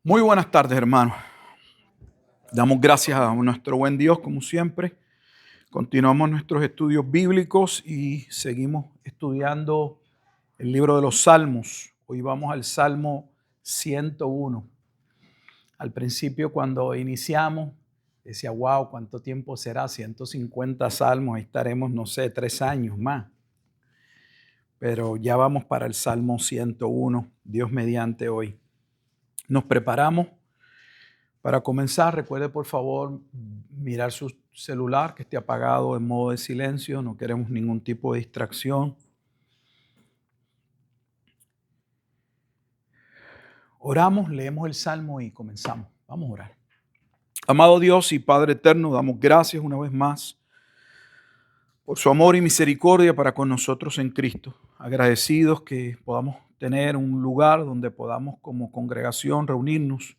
Muy buenas tardes, hermanos. Damos gracias a nuestro buen Dios, como siempre. Continuamos nuestros estudios bíblicos y seguimos estudiando el libro de los Salmos. Hoy vamos al Salmo 101. Al principio, cuando iniciamos, decía, wow, ¿cuánto tiempo será? 150 salmos, ahí estaremos, no sé, 3 años más. Pero ya vamos para el Salmo 101, Dios mediante hoy. Nos preparamos. Para comenzar, recuerde por favor mirar su celular que esté apagado en modo de silencio. No queremos ningún tipo de distracción. Oramos, leemos el Salmo y comenzamos. Vamos a orar. Amado Dios y Padre eterno, damos gracias una vez más por su amor y misericordia para con nosotros en Cristo. Agradecidos que podamos tener un lugar donde podamos como congregación reunirnos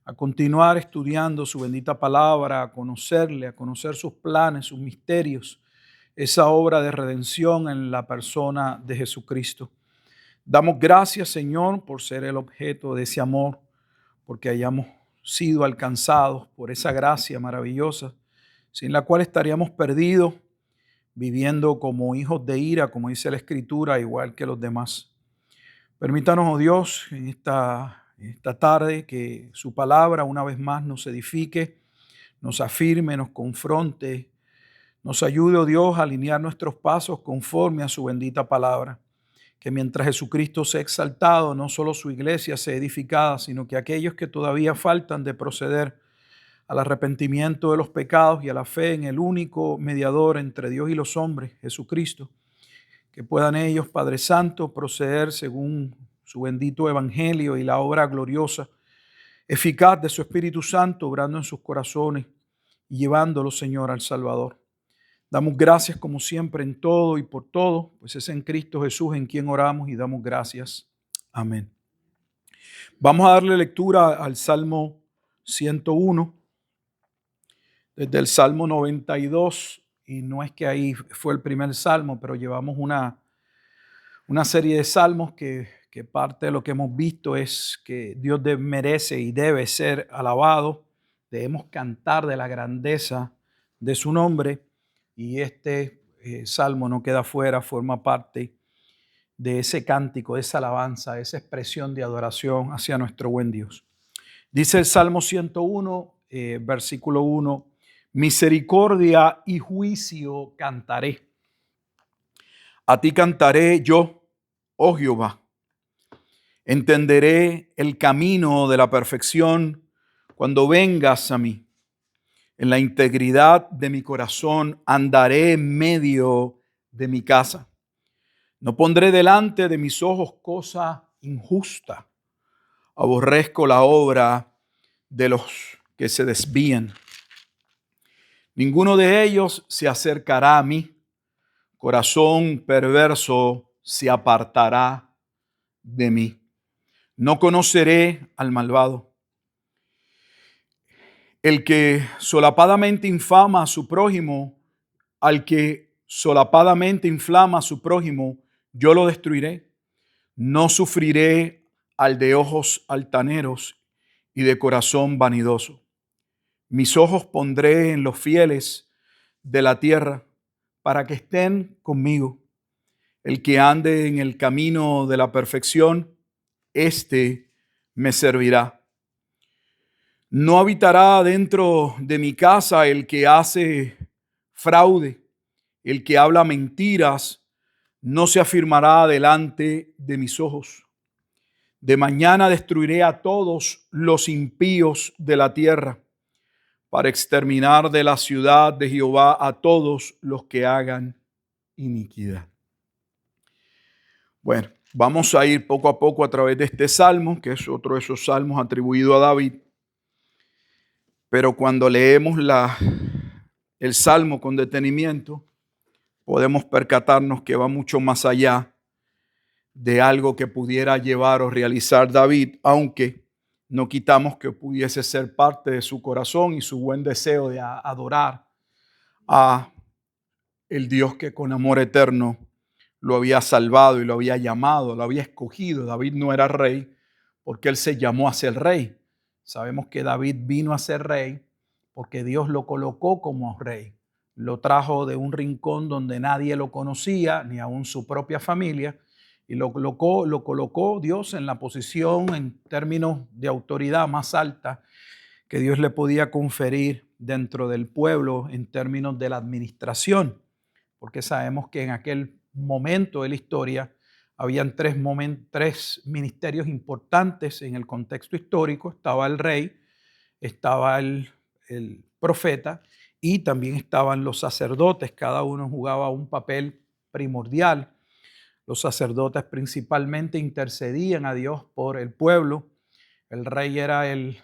a continuar estudiando su bendita palabra, a conocerle, a conocer sus planes, sus misterios, esa obra de redención en la persona de Jesucristo. Damos gracias, Señor, por ser el objeto de ese amor, porque hayamos sido alcanzados por esa gracia maravillosa, sin la cual estaríamos perdidos, viviendo como hijos de ira, como dice la Escritura, igual que los demás. Permítanos, oh Dios, en esta tarde que su palabra una vez más nos edifique, nos afirme, nos confronte, nos ayude, oh Dios, a alinear nuestros pasos conforme a su bendita palabra. Que mientras Jesucristo sea exaltado, no solo su iglesia sea edificada, sino que aquellos que todavía faltan de proceder al arrepentimiento de los pecados y a la fe en el único mediador entre Dios y los hombres, Jesucristo, que puedan ellos, Padre Santo, proceder según su bendito evangelio y la obra gloriosa, eficaz de su Espíritu Santo, obrando en sus corazones y llevándolos, Señor, al Salvador. Damos gracias como siempre en todo y por todo, pues es en Cristo Jesús en quien oramos y damos gracias. Amén. Vamos a darle lectura al Salmo 101, desde el Salmo 92, y no es que ahí fue el primer salmo, pero llevamos una serie de salmos que parte de lo que hemos visto es que Dios merece y debe ser alabado. Debemos cantar de la grandeza de su nombre y este salmo no queda fuera, forma parte de ese cántico, de esa alabanza, de esa expresión de adoración hacia nuestro buen Dios. Dice el Salmo 101, versículo 1, misericordia y juicio cantaré. A ti cantaré yo, oh Jehová. Entenderé el camino de la perfección cuando vengas a mí. En la integridad de mi corazón andaré en medio de mi casa. No pondré delante de mis ojos cosa injusta. Aborrezco la obra de los que se desvían. Ninguno de ellos se acercará a mí. Corazón perverso se apartará de mí. No conoceré al malvado. El que solapadamente infama a su prójimo, al que solapadamente inflama a su prójimo, yo lo destruiré. No sufriré al de ojos altaneros y de corazón vanidoso. Mis ojos pondré en los fieles de la tierra para que estén conmigo. El que ande en el camino de la perfección, éste me servirá. No habitará dentro de mi casa el que hace fraude, el que habla mentiras, no se afirmará delante de mis ojos. De mañana destruiré a todos los impíos de la tierra, para exterminar de la ciudad de Jehová a todos los que hagan iniquidad. Bueno, vamos a ir poco a poco a través de este salmo, que es otro de esos salmos atribuido a David. Pero cuando leemos el salmo con detenimiento, podemos percatarnos que va mucho más allá de algo que pudiera llevar o realizar David, aunque no quitamos que pudiese ser parte de su corazón y su buen deseo de adorar a el Dios que con amor eterno lo había salvado y lo había llamado, lo había escogido. David no era rey porque él se llamó a ser rey, Sabemos que David vino a ser rey porque Dios lo colocó como rey. Lo trajo de un rincón donde nadie lo conocía, ni aún su propia familia, y lo colocó Dios en la posición en términos de autoridad más alta que Dios le podía conferir dentro del pueblo en términos de la administración, porque sabemos que en aquel momento de la historia habían tres ministerios importantes en el contexto histórico. Estaba el rey, estaba el profeta y también estaban los sacerdotes. Cada uno jugaba un papel primordial. Los sacerdotes principalmente intercedían a Dios por el pueblo. El rey era el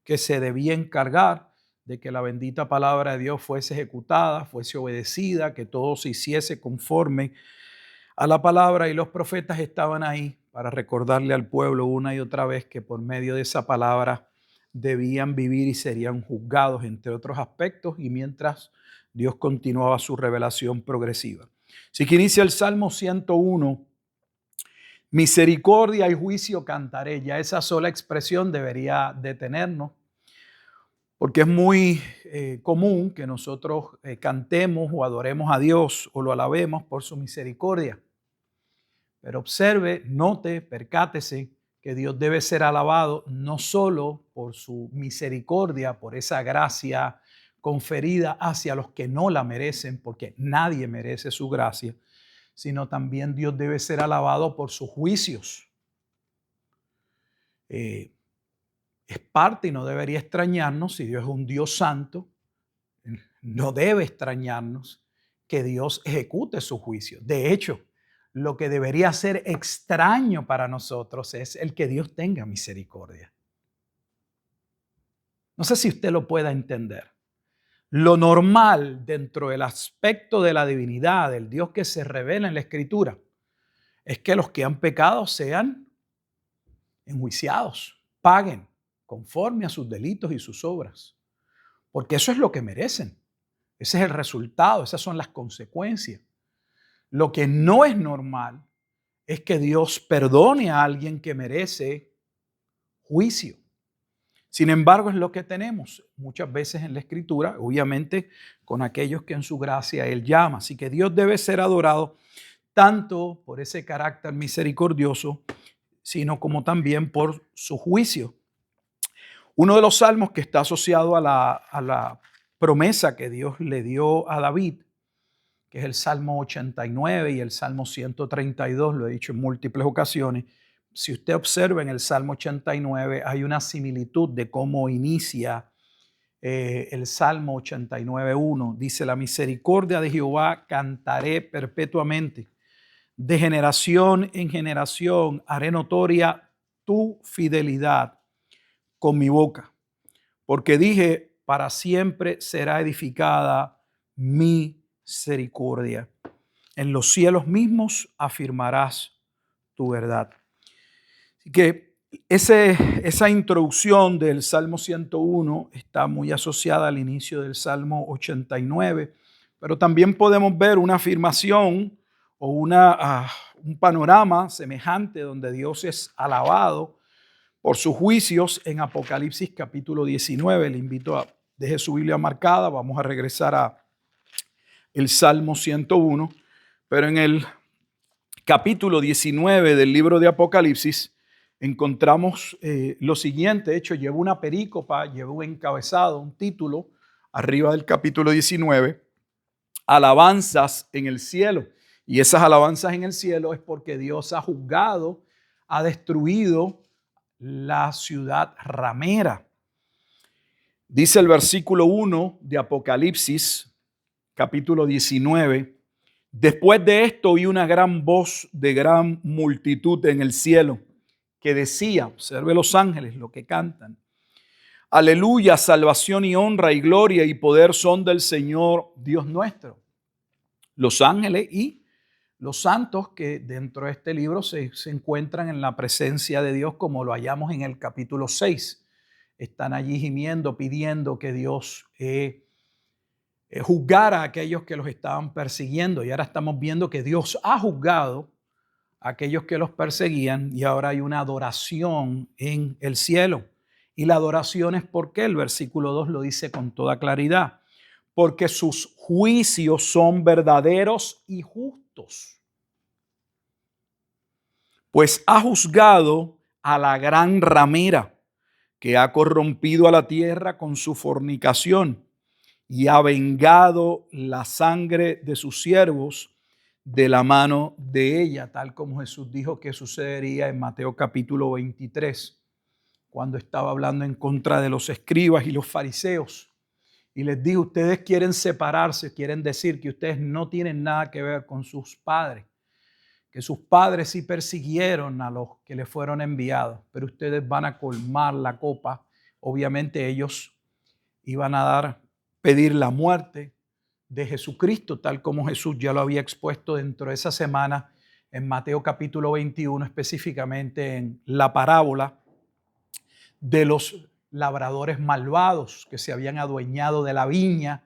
que se debía encargar de que la bendita palabra de Dios fuese ejecutada, fuese obedecida, que todo se hiciese conforme a la palabra, y los profetas estaban ahí para recordarle al pueblo una y otra vez que por medio de esa palabra debían vivir y serían juzgados, entre otros aspectos, y mientras Dios continuaba su revelación progresiva. Así que inicia el Salmo 101. Misericordia y juicio cantaré. Ya esa sola expresión debería detenernos, porque es muy común que nosotros cantemos o adoremos a Dios o lo alabemos por su misericordia. Pero observe, note, percátese que Dios debe ser alabado no solo por su misericordia, por esa gracia conferida hacia los que no la merecen, porque nadie merece su gracia, sino también Dios debe ser alabado por sus juicios. Es parte y no debería extrañarnos, si Dios es un Dios santo, no debe extrañarnos que Dios ejecute su juicio. De hecho, lo que debería ser extraño para nosotros es el que Dios tenga misericordia. No sé si usted lo pueda entender. Lo normal dentro del aspecto de la divinidad, del Dios que se revela en la Escritura, es que los que han pecado sean enjuiciados, paguen conforme a sus delitos y sus obras, porque eso es lo que merecen. Ese es el resultado, esas son las consecuencias. Lo que no es normal es que Dios perdone a alguien que merece juicio. Sin embargo, es lo que tenemos muchas veces en la Escritura, obviamente con aquellos que en su gracia Él llama. Así que Dios debe ser adorado tanto por ese carácter misericordioso, sino como también por su juicio. Uno de los salmos que está asociado a la promesa que Dios le dio a David, que es el Salmo 89 y el Salmo 132, lo he dicho en múltiples ocasiones. Si usted observa en el Salmo 89 hay una similitud de cómo inicia el Salmo 89:1. Dice: la misericordia de Jehová cantaré perpetuamente, de generación en generación haré notoria tu fidelidad con mi boca, porque dije, para siempre será edificada mi misericordia. En los cielos mismos afirmarás tu verdad. Así que esa introducción del Salmo 101 está muy asociada al inicio del Salmo 89, pero también podemos ver una afirmación o un panorama semejante donde Dios es alabado por sus juicios en Apocalipsis capítulo 19. Le invito a deje su Biblia marcada. Vamos a regresar a el Salmo 101, pero en el capítulo 19 del libro de Apocalipsis encontramos lo siguiente. De hecho, llevo una perícopa, llevo un encabezado, un título arriba del capítulo 19, alabanzas en el cielo. Y esas alabanzas en el cielo es porque Dios ha juzgado, ha destruido la ciudad ramera. Dice el versículo 1 de Apocalipsis, capítulo 19: después de esto oí una gran voz de gran multitud en el cielo que decía, observe los ángeles lo que cantan: aleluya, salvación y honra y gloria y poder son del Señor Dios nuestro. Los ángeles y los santos que dentro de este libro se encuentran en la presencia de Dios, como lo hallamos en el capítulo 6. Están allí gimiendo, pidiendo que Dios juzgara a aquellos que los estaban persiguiendo. Y ahora estamos viendo que Dios ha juzgado a aquellos que los perseguían y ahora hay una adoración en el cielo. Y la adoración es porque el versículo 2 lo dice con toda claridad. Porque sus juicios son verdaderos y justos. Pues ha juzgado a la gran ramera que ha corrompido a la tierra con su fornicación y ha vengado la sangre de sus siervos de la mano de ella, tal como Jesús dijo que sucedería en Mateo capítulo 23, cuando estaba hablando en contra de los escribas y los fariseos. Y les dijo, ustedes quieren separarse, quieren decir que ustedes no tienen nada que ver con sus padres, que sus padres sí persiguieron a los que les fueron enviados, pero ustedes van a colmar la copa. Obviamente ellos iban a pedir la muerte de Jesucristo, tal como Jesús ya lo había expuesto dentro de esa semana en Mateo capítulo 21, específicamente en la parábola de los labradores malvados que se habían adueñado de la viña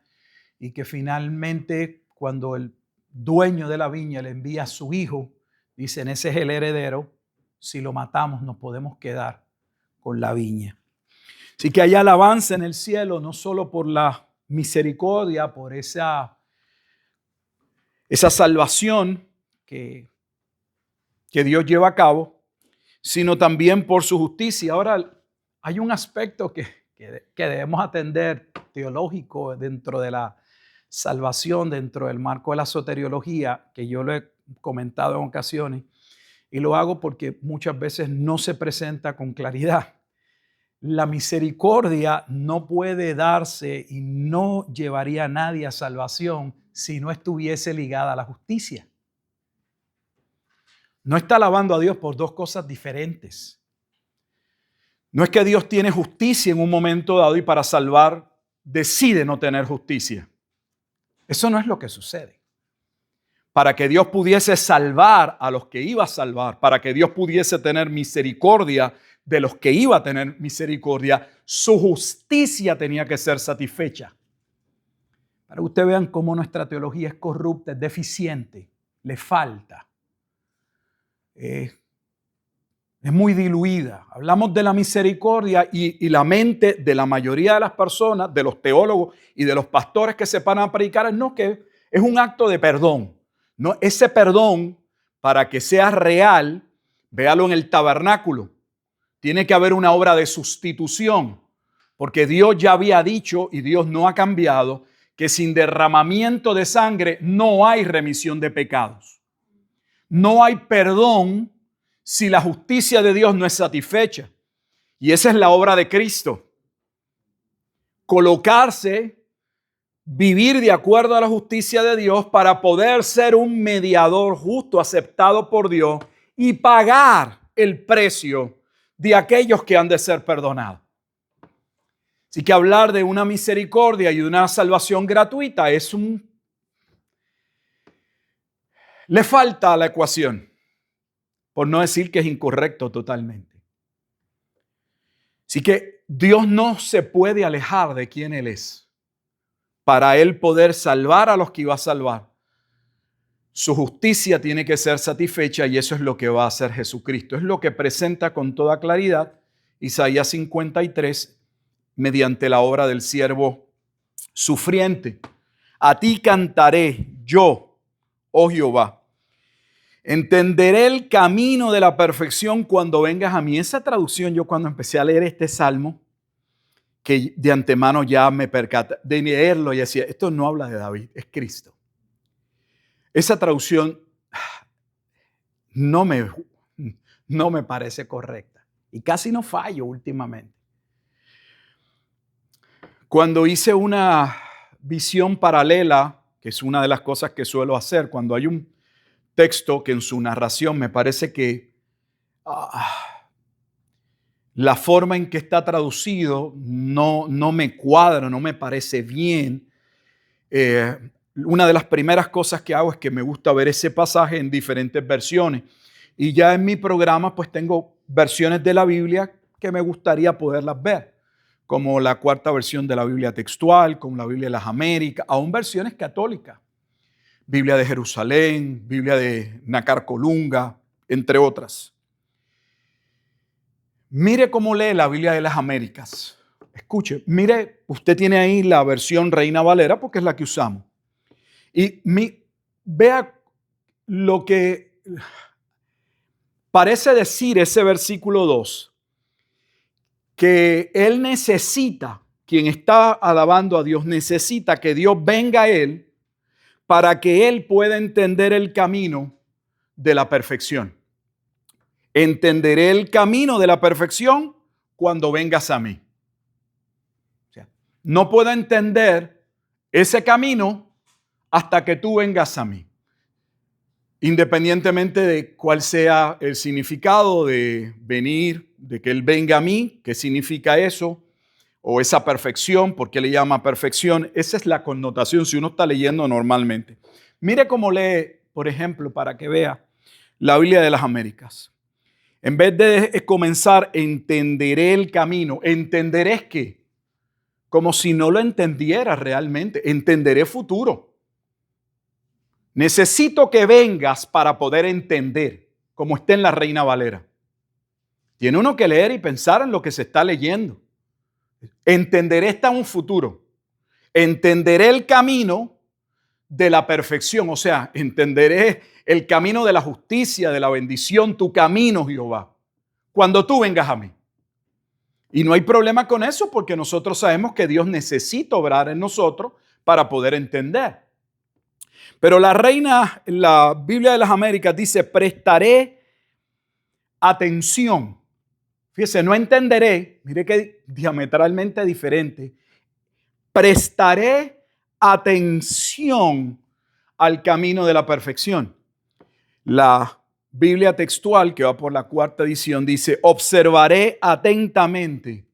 y que finalmente cuando el dueño de la viña le envía a su hijo, dicen, ese es el heredero, si lo matamos nos podemos quedar con la viña. Así que hay alabanza en el cielo, no solo por la misericordia, por esa salvación que Dios lleva a cabo, sino también por su justicia. Ahora, hay un aspecto que debemos atender teológico dentro de la salvación, dentro del marco de la soteriología, que yo lo he comentado en ocasiones, y lo hago porque muchas veces no se presenta con claridad. La misericordia no puede darse y no llevaría a nadie a salvación si no estuviese ligada a la justicia. No está alabando a Dios por dos cosas diferentes. No es que Dios tiene justicia en un momento dado y para salvar decide no tener justicia. Eso no es lo que sucede. Para que Dios pudiese salvar a los que iba a salvar, para que Dios pudiese tener misericordia de los que iba a tener misericordia, su justicia tenía que ser satisfecha. Para que ustedes vean cómo nuestra teología es corrupta, es deficiente, le falta. Es muy diluida. Hablamos de la misericordia y la mente de la mayoría de las personas, de los teólogos y de los pastores que se paran a predicar, no, que es un acto de perdón. No, ese perdón, para que sea real, véalo en el tabernáculo. Tiene que haber una obra de sustitución, porque Dios ya había dicho, y Dios no ha cambiado, que sin derramamiento de sangre no hay remisión de pecados. No hay perdón si la justicia de Dios no es satisfecha. Y esa es la obra de Cristo. Colocarse, vivir de acuerdo a la justicia de Dios para poder ser un mediador justo, aceptado por Dios y pagar el precio de aquellos que han de ser perdonados. Así que hablar de una misericordia y de una salvación gratuita le falta a la ecuación, por no decir que es incorrecto totalmente. Así que Dios no se puede alejar de quién Él es para Él poder salvar a los que iba a salvar. Su justicia tiene que ser satisfecha y eso es lo que va a hacer Jesucristo. Es lo que presenta con toda claridad Isaías 53 mediante la obra del siervo sufriente. A ti cantaré yo, oh Jehová. Entenderé el camino de la perfección cuando vengas a mí. Esa traducción, yo cuando empecé a leer este salmo, que de antemano ya me percaté de leerlo y decía, esto no habla de David, es Cristo. Esa traducción no me parece correcta y casi no fallo últimamente. Cuando hice una visión paralela, que es una de las cosas que suelo hacer, cuando hay un texto que en su narración me parece que la forma en que está traducido no me cuadra, no me parece bien. Una de las primeras cosas que hago es que me gusta ver ese pasaje en diferentes versiones. Y ya en mi programa pues tengo versiones de la Biblia que me gustaría poderlas ver, como la cuarta versión de la Biblia textual, como la Biblia de las Américas, aún versiones católicas. Biblia de Jerusalén, Biblia de Nácar Colunga, entre otras. Mire cómo lee la Biblia de las Américas. Escuche, mire, usted tiene ahí la versión Reina Valera porque es la que usamos. Y vea lo que parece decir ese versículo 2, que él necesita, quien está alabando a Dios, necesita que Dios venga a él para que él pueda entender el camino de la perfección. Entenderé el camino de la perfección cuando vengas a mí. O sea, no puedo entender ese camino hasta que tú vengas a mí. Independientemente de cuál sea el significado de venir, de que Él venga a mí, qué significa eso, o esa perfección, ¿por qué le llama perfección? Esa es la connotación si uno está leyendo normalmente. Mire cómo lee, por ejemplo, para que vea la Biblia de las Américas. En vez de comenzar, entenderé el camino. ¿Entenderé qué? Como si no lo entendiera realmente. Entenderé futuro. Necesito que vengas para poder entender, como está en la Reina Valera. Tiene uno que leer y pensar en lo que se está leyendo. Entenderé está en un futuro. Entenderé el camino de la perfección, o sea, entenderé el camino de la justicia, de la bendición, tu camino, Jehová, cuando tú vengas a mí. Y no hay problema con eso porque nosotros sabemos que Dios necesita obrar en nosotros para poder entender. Pero la Biblia de las Américas dice, prestaré atención. Fíjese, no entenderé, mire que diametralmente diferente. Prestaré atención al camino de la perfección. La Biblia textual, que va por la cuarta edición, dice, observaré atentamente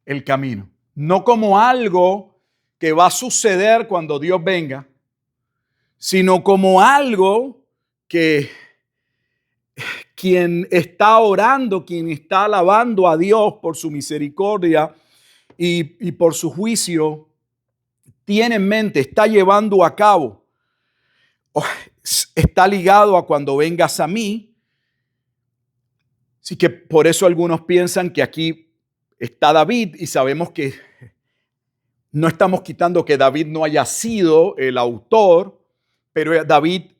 el camino. No como algo que va a suceder cuando Dios venga, sino como algo que quien está orando, quien está alabando a Dios por su misericordia y por su juicio, tiene en mente, está llevando a cabo, está ligado a cuando vengas a mí. Así que por eso algunos piensan que aquí está David y sabemos que no estamos quitando que David no haya sido el autor, pero David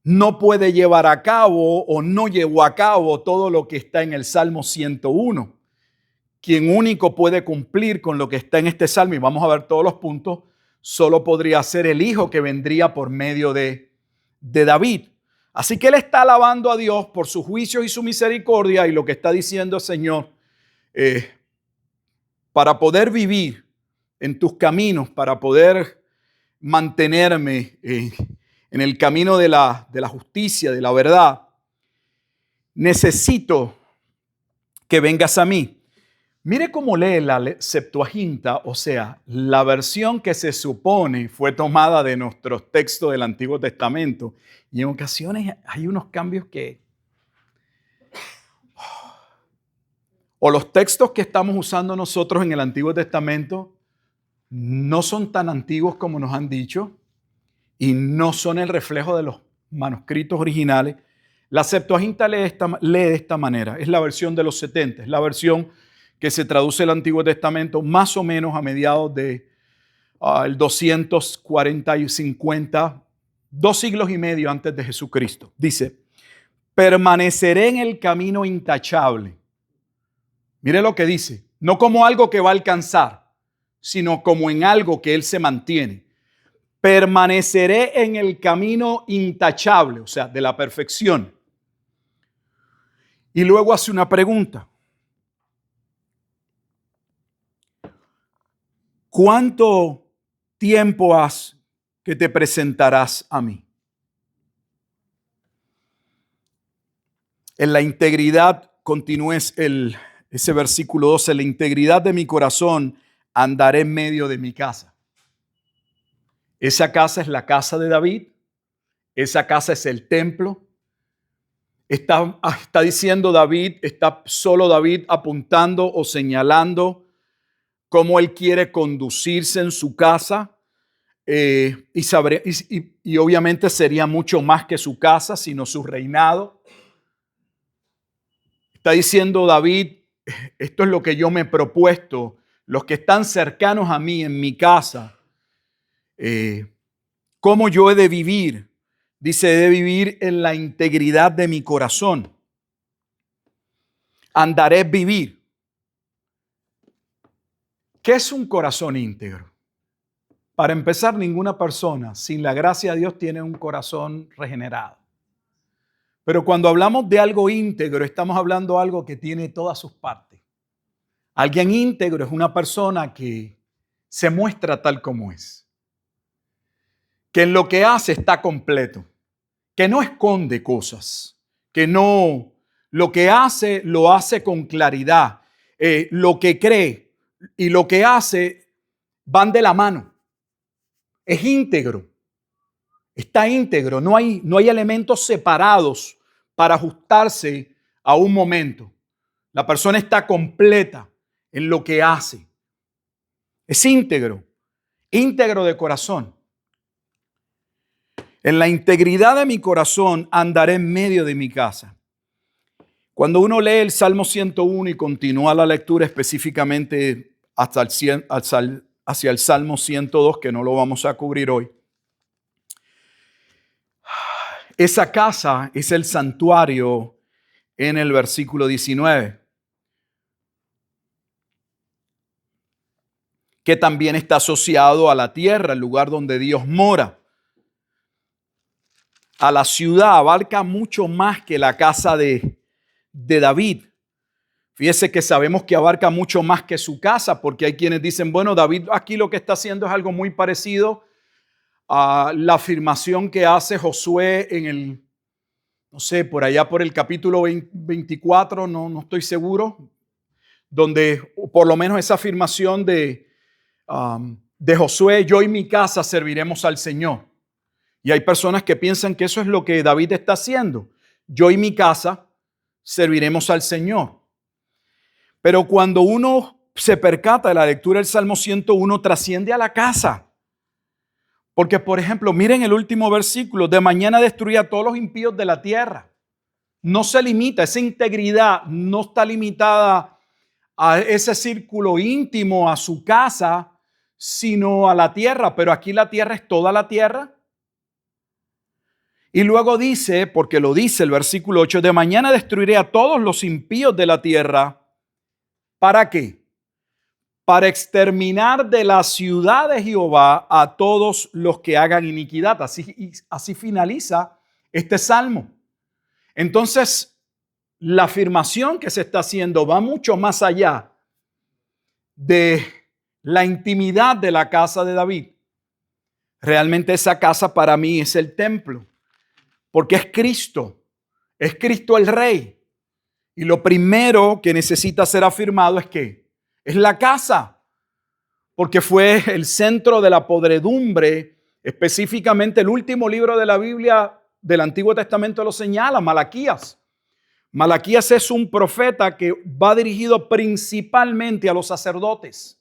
no puede llevar a cabo o no llevó a cabo todo lo que está en el Salmo 101. Quien único puede cumplir con lo que está en este salmo, y vamos a ver todos los puntos, solo podría ser el Hijo que vendría por medio de David. Así que él está alabando a Dios por sus juicios y su misericordia, y lo que está diciendo, Señor, para poder vivir en tus caminos, para poder mantenerme en el camino de la justicia, de la verdad, necesito que vengas a mí. Mire cómo lee la Septuaginta, o sea, la versión que se supone fue tomada de nuestros textos del Antiguo Testamento. Y en ocasiones hay unos cambios que... O los textos que estamos usando nosotros en el Antiguo Testamento no son tan antiguos como nos han dicho y no son el reflejo de los manuscritos originales. La Septuaginta lee de esta manera. Es la versión de los 70, es la versión que se traduce el Antiguo Testamento más o menos a mediados de el 240 y 50, 2 siglos y medio antes de Jesucristo. Dice, permaneceré en el camino intachable. Mire lo que dice, no como algo que va a alcanzar, sino como en algo que Él se mantiene. Permaneceré en el camino intachable, o sea, de la perfección. Y luego hace una pregunta. ¿Cuánto tiempo has que te presentarás a mí? En la integridad, continúes ese versículo 12, en la integridad de mi corazón andaré en medio de mi casa. Esa casa es la casa de David, esa casa es el templo. Está diciendo David, está solo David apuntando o señalando cómo él quiere conducirse en su casa, y obviamente sería mucho más que su casa, sino su reinado. Está diciendo David, esto es lo que yo me he propuesto, los que están cercanos a mí en mi casa, cómo yo he de vivir. Dice, he de vivir en la integridad de mi corazón. Andaré vivir. ¿Qué es un corazón íntegro? Para empezar, ninguna persona sin la gracia de Dios tiene un corazón regenerado. Pero cuando hablamos de algo íntegro, estamos hablando de algo que tiene todas sus partes. Alguien íntegro es una persona que se muestra tal como es, que en lo que hace está completo, que no esconde cosas, que no, lo que hace lo hace con claridad, lo que cree y lo que hace van de la mano. Es íntegro, está íntegro, no hay elementos separados para ajustarse a un momento. La persona está completa en lo que hace. Es íntegro, íntegro de corazón. En la integridad de mi corazón andaré en medio de mi casa. Cuando uno lee el Salmo 101 y continúa la lectura específicamente hasta hacia el Salmo 102, que no lo vamos a cubrir hoy, esa casa es el santuario en el versículo 19, que también está asociado a la tierra, el lugar donde Dios mora. A la ciudad, abarca mucho más que la casa de David. Fíjese que sabemos que abarca mucho más que su casa, porque hay quienes dicen, bueno, David aquí lo que está haciendo es algo muy parecido a la afirmación que hace Josué en el, no sé, por allá por el capítulo 24, no estoy seguro, donde por lo menos esa afirmación de Josué, yo y mi casa serviremos al Señor. Y hay personas que piensan que eso es lo que David está haciendo. Yo y mi casa serviremos al Señor. Pero cuando uno se percata de la lectura del Salmo 101, trasciende a la casa. Porque, por ejemplo, miren el último versículo, de mañana destruirá a todos los impíos de la tierra. No se limita, esa integridad no está limitada a ese círculo íntimo, a su casa, sino a la tierra. Pero aquí la tierra es toda la tierra. Y luego dice, porque lo dice el versículo 8, de mañana destruiré a todos los impíos de la tierra. ¿Para qué? Para exterminar de la ciudad de Jehová a todos los que hagan iniquidad. Así finaliza este salmo. Entonces, la afirmación que se está haciendo va mucho más allá de la intimidad de la casa de David. Realmente esa casa para mí es el templo, porque es Cristo el Rey. Y lo primero que necesita ser afirmado es que es la casa, porque fue el centro de la podredumbre. Específicamente el último libro de la Biblia del Antiguo Testamento lo señala, Malaquías. Malaquías es un profeta que va dirigido principalmente a los sacerdotes,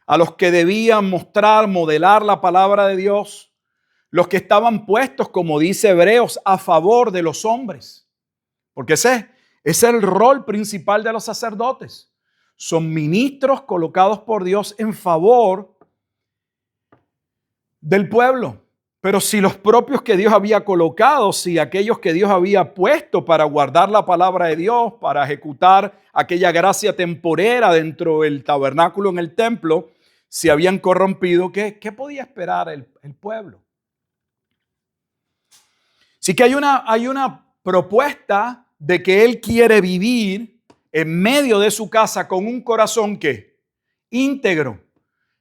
a los que debían mostrar, modelar la palabra de Dios, los que estaban puestos, como dice Hebreos, a favor de los hombres, porque ese es el rol principal de los sacerdotes. Son ministros colocados por Dios en favor del pueblo. Pero si los propios que Dios había colocado, si aquellos que Dios había puesto para guardar la palabra de Dios, para ejecutar aquella gracia temporera dentro del tabernáculo en el templo, se habían corrompido, ¿qué podía esperar el pueblo? Así que hay una propuesta de que Él quiere vivir en medio de su casa con un corazón que íntegro.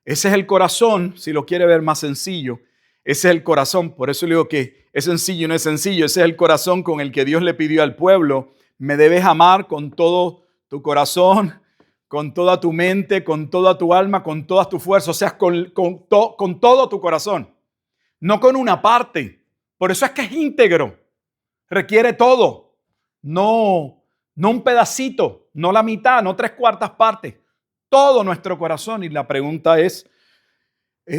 Ese es el corazón, si lo quiere ver más sencillo, ese es el corazón. Por eso le digo que es sencillo y no es sencillo. Ese es el corazón con el que Dios le pidió al pueblo: me debes amar con todo tu corazón, con toda tu mente, con toda tu alma, con todas tus fuerzas. O sea, con todo tu corazón, no con una parte. Por eso es que es íntegro. Requiere todo. No un pedacito, no la mitad, no 3/4 partes. Todo nuestro corazón. Y la pregunta es,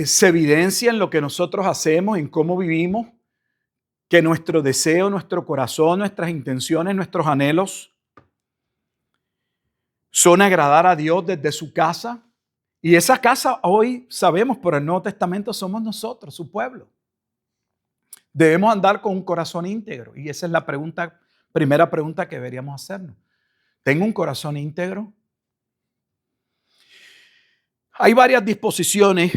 ¿se evidencia en lo que nosotros hacemos, en cómo vivimos, que nuestro deseo, nuestro corazón, nuestras intenciones, nuestros anhelos son agradar a Dios desde su casa. Y esa casa hoy sabemos por el Nuevo Testamento somos nosotros, su pueblo. Debemos andar con un corazón íntegro. Y esa es la primera pregunta que deberíamos hacernos. ¿Tengo un corazón íntegro? Hay varias disposiciones,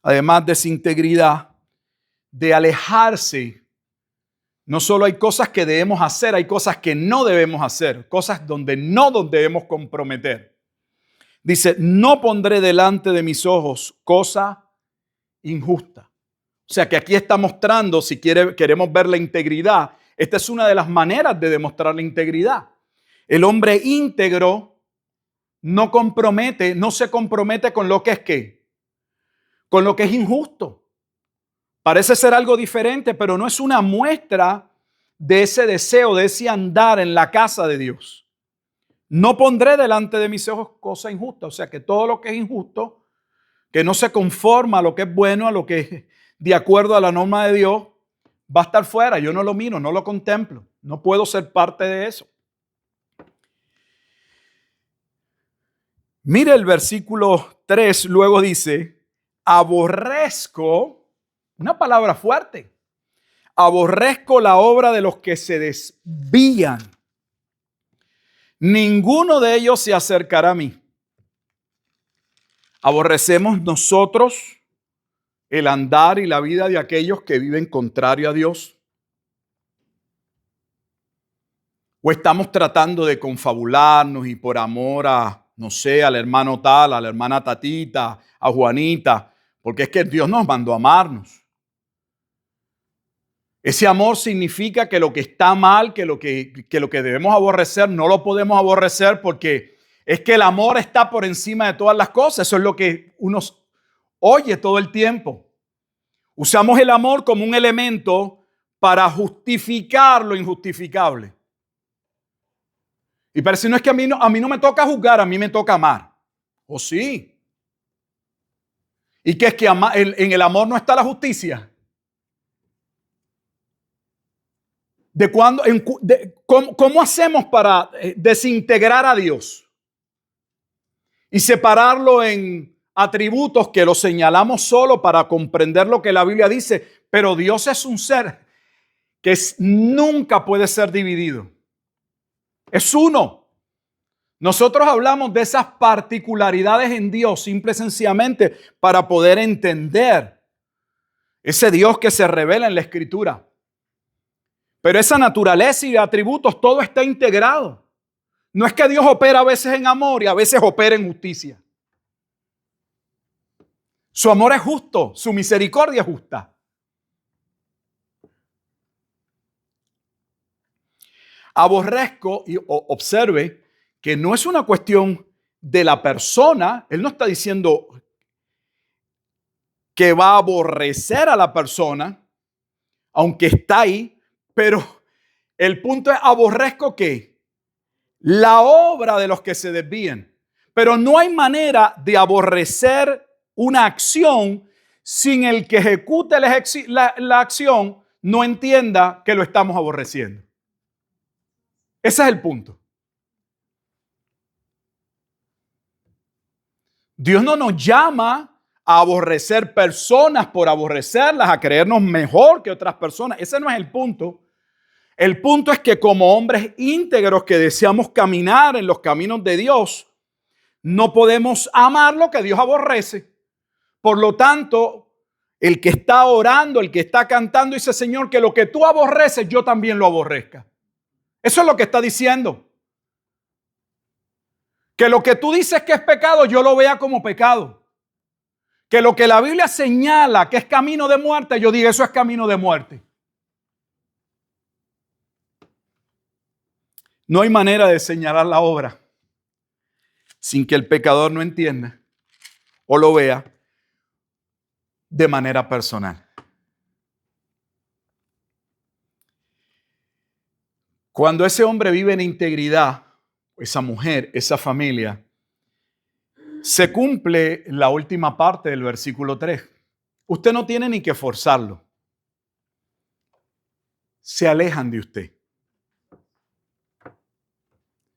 además de esa integridad, de alejarse. No solo hay cosas que debemos hacer, hay cosas que no debemos hacer, cosas donde no nos debemos comprometer. Dice, no pondré delante de mis ojos cosa injusta. O sea que aquí está mostrando, si queremos ver la integridad, esta es una de las maneras de demostrar la integridad. El hombre íntegro no se compromete con lo que es ¿qué? Con lo que es injusto. Parece ser algo diferente, pero no es una muestra de ese deseo, de ese andar en la casa de Dios. No pondré delante de mis ojos cosa injusta. O sea que todo lo que es injusto, que no se conforma a lo que es bueno, a lo que es de acuerdo a la norma de Dios, va a estar fuera. Yo no lo miro, no lo contemplo. No puedo ser parte de eso. Mire el versículo 3, luego dice, aborrezco, una palabra fuerte, aborrezco la obra de los que se desvían. Ninguno de ellos se acercará a mí. Aborrecemos nosotros el andar y la vida de aquellos que viven contrario a Dios. ¿O estamos tratando de confabularnos y por amor a, no sé, al hermano tal, a la hermana Tatita, a Juanita? Porque es que Dios nos mandó a amarnos. Ese amor significa que lo que está mal, que lo que debemos aborrecer, no lo podemos aborrecer porque es que el amor está por encima de todas las cosas. Eso es lo que uno oye todo el tiempo. Usamos el amor como un elemento para justificar lo injustificable. Y parece no es que a mí no me toca juzgar, a mí me toca amar. ¿O sí? ¿Y qué es que en el amor no está la justicia? ¿Cómo hacemos para desintegrar a Dios y separarlo en atributos que lo señalamos solo para comprender lo que la Biblia dice? Pero Dios es un ser que nunca puede ser dividido. Es uno. Nosotros hablamos de esas particularidades en Dios simple y sencillamente para poder entender ese Dios que se revela en la Escritura. Pero esa naturaleza y atributos, todo está integrado. No es que Dios opera a veces en amor y a veces opera en justicia. Su amor es justo, su misericordia es justa. Aborrezco, y observe que no es una cuestión de la persona. Él no está diciendo que va a aborrecer a la persona, aunque está ahí, pero el punto es aborrezco ¿qué? La obra de los que se desvían. Pero no hay manera de aborrecer una acción sin el que ejecute la acción no entienda que lo estamos aborreciendo. Ese es el punto. Dios no nos llama a aborrecer personas por aborrecerlas, a creernos mejor que otras personas. Ese no es el punto. El punto es que como hombres íntegros que deseamos caminar en los caminos de Dios, no podemos amar lo que Dios aborrece. Por lo tanto, el que está orando, el que está cantando, dice, Señor, que lo que tú aborreces, yo también lo aborrezca. Eso es lo que está diciendo. Que lo que tú dices que es pecado, yo lo vea como pecado. Que lo que la Biblia señala que es camino de muerte, yo diga, eso es camino de muerte. No hay manera de señalar la obra sin que el pecador no entienda o lo vea de manera personal. Cuando ese hombre vive en integridad, esa mujer, esa familia, se cumple la última parte del versículo 3. Usted no tiene ni que forzarlo. Se alejan de usted.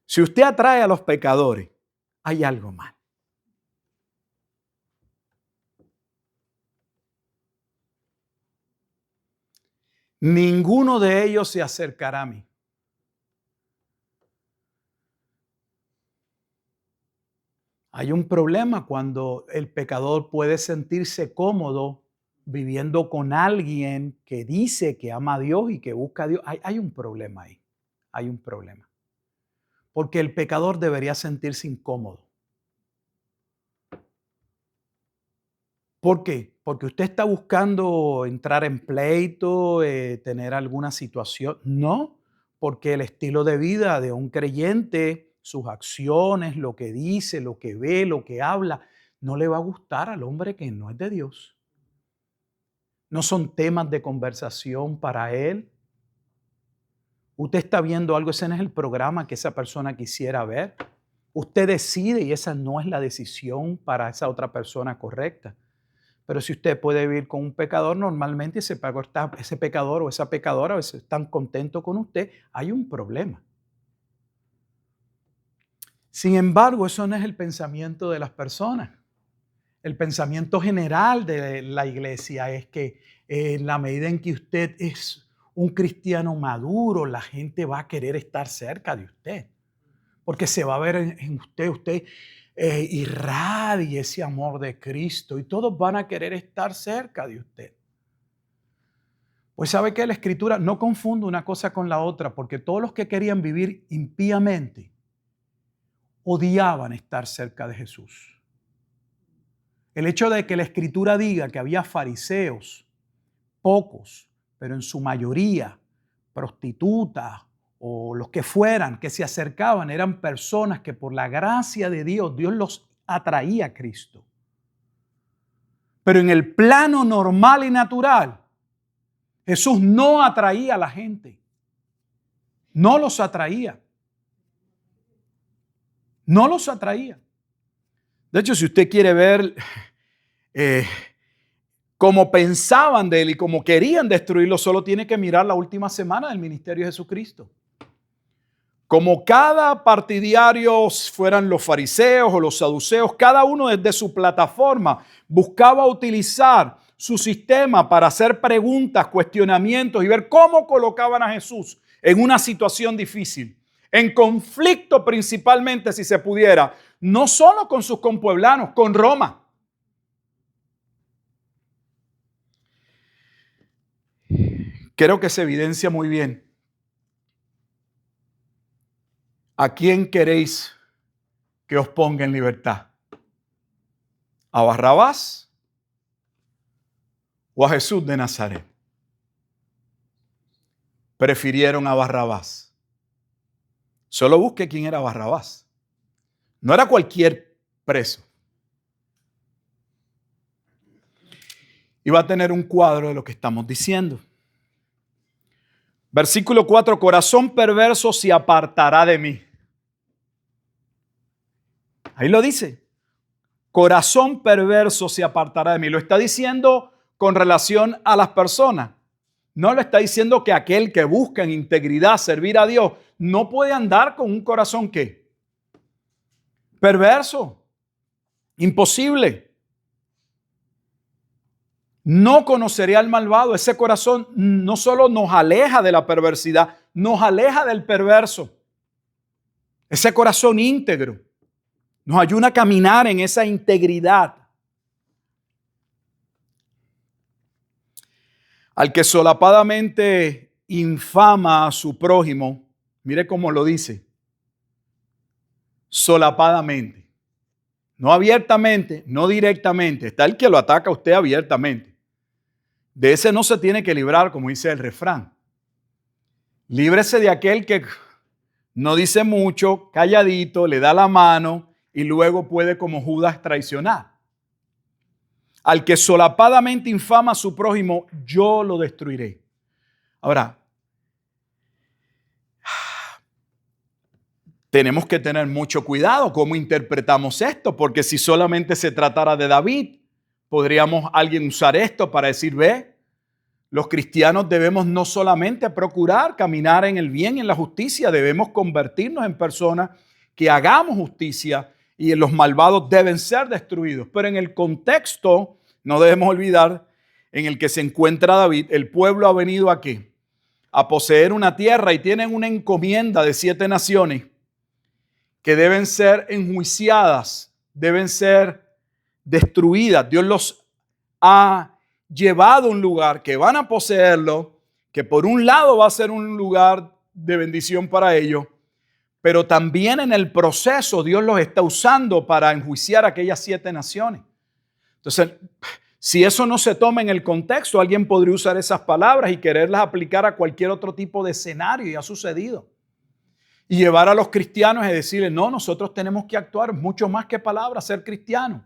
Si usted atrae a los pecadores, hay algo mal. Ninguno de ellos se acercará a mí. Hay un problema cuando el pecador puede sentirse cómodo viviendo con alguien que dice que ama a Dios y que busca a Dios. Hay un problema ahí. Hay un problema. Porque el pecador debería sentirse incómodo. ¿Por qué? Porque usted está buscando entrar en pleito, tener alguna situación. No, porque el estilo de vida de un creyente, sus acciones, lo que dice, lo que ve, lo que habla, no le va a gustar al hombre que no es de Dios. No son temas de conversación para él. Usted está viendo algo, ese no es el programa que esa persona quisiera ver. Usted decide y esa no es la decisión para esa otra persona correcta. Pero si usted puede vivir con un pecador, normalmente ese pecador o esa pecadora a veces están contentos con usted, hay un problema. Sin embargo, eso no es el pensamiento de las personas. El pensamiento general de la iglesia es que en la medida en que usted es un cristiano maduro, la gente va a querer estar cerca de usted. Porque se va a ver en usted irradia ese amor de Cristo y todos van a querer estar cerca de usted. Pues sabe que la Escritura no confunde una cosa con la otra, porque todos los que querían vivir impíamente odiaban estar cerca de Jesús. El hecho de que la Escritura diga que había fariseos, pocos, pero en su mayoría prostitutas o los que fueran, que se acercaban, eran personas que por la gracia de Dios, Dios los atraía a Cristo. Pero en el plano normal y natural, Jesús no atraía a la gente. No los atraía. No los atraía. De hecho, si usted quiere ver cómo pensaban de él y cómo querían destruirlo, solo tiene que mirar la última semana del ministerio de Jesucristo. Como cada partidario fueran los fariseos o los saduceos, cada uno desde su plataforma buscaba utilizar su sistema para hacer preguntas, cuestionamientos y ver cómo colocaban a Jesús en una situación difícil, en conflicto principalmente, si se pudiera, no solo con sus compueblanos, con Roma. Creo que se evidencia muy bien. ¿A quién queréis que os ponga en libertad? ¿A Barrabás o a Jesús de Nazaret? Prefirieron a Barrabás. Solo busque quién era Barrabás. No era cualquier preso. Y va a tener un cuadro de lo que estamos diciendo. Versículo 4, corazón perverso se apartará de mí. Ahí lo dice. Corazón perverso se apartará de mí. Lo está diciendo con relación a las personas. No lo está diciendo que aquel que busca en integridad servir a Dios no puede andar con un corazón ¿qué? Perverso. Imposible. No conoceré al malvado. Ese corazón no solo nos aleja de la perversidad, nos aleja del perverso. Ese corazón íntegro nos ayuda a caminar en esa integridad. Al que solapadamente infama a su prójimo, mire cómo lo dice, solapadamente, no abiertamente, no directamente, está el que lo ataca a usted abiertamente. De ese no se tiene que librar, como dice el refrán. Líbrese de aquel que no dice mucho, calladito, le da la mano y luego puede como Judas traicionar. Al que solapadamente infama a su prójimo, yo lo destruiré. Ahora, tenemos que tener mucho cuidado cómo interpretamos esto, porque si solamente se tratara de David, podríamos alguien usar esto para decir, ve, los cristianos debemos no solamente procurar caminar en el bien y en la justicia, debemos convertirnos en personas que hagamos justicia y los malvados deben ser destruidos. Pero en el contexto, no debemos olvidar, en el que se encuentra David, el pueblo ha venido aquí a poseer una tierra y tienen una encomienda de 7 naciones que deben ser enjuiciadas, deben ser destruidas. Dios los ha llevado a un lugar que van a poseerlo, que por un lado va a ser un lugar de bendición para ellos, pero también en el proceso Dios los está usando para enjuiciar a aquellas 7 naciones. Entonces, si eso no se toma en el contexto, alguien podría usar esas palabras y quererlas aplicar a cualquier otro tipo de escenario, y ha sucedido. Y llevar a los cristianos y decirles, no, nosotros tenemos que actuar mucho más que palabras, ser cristianos.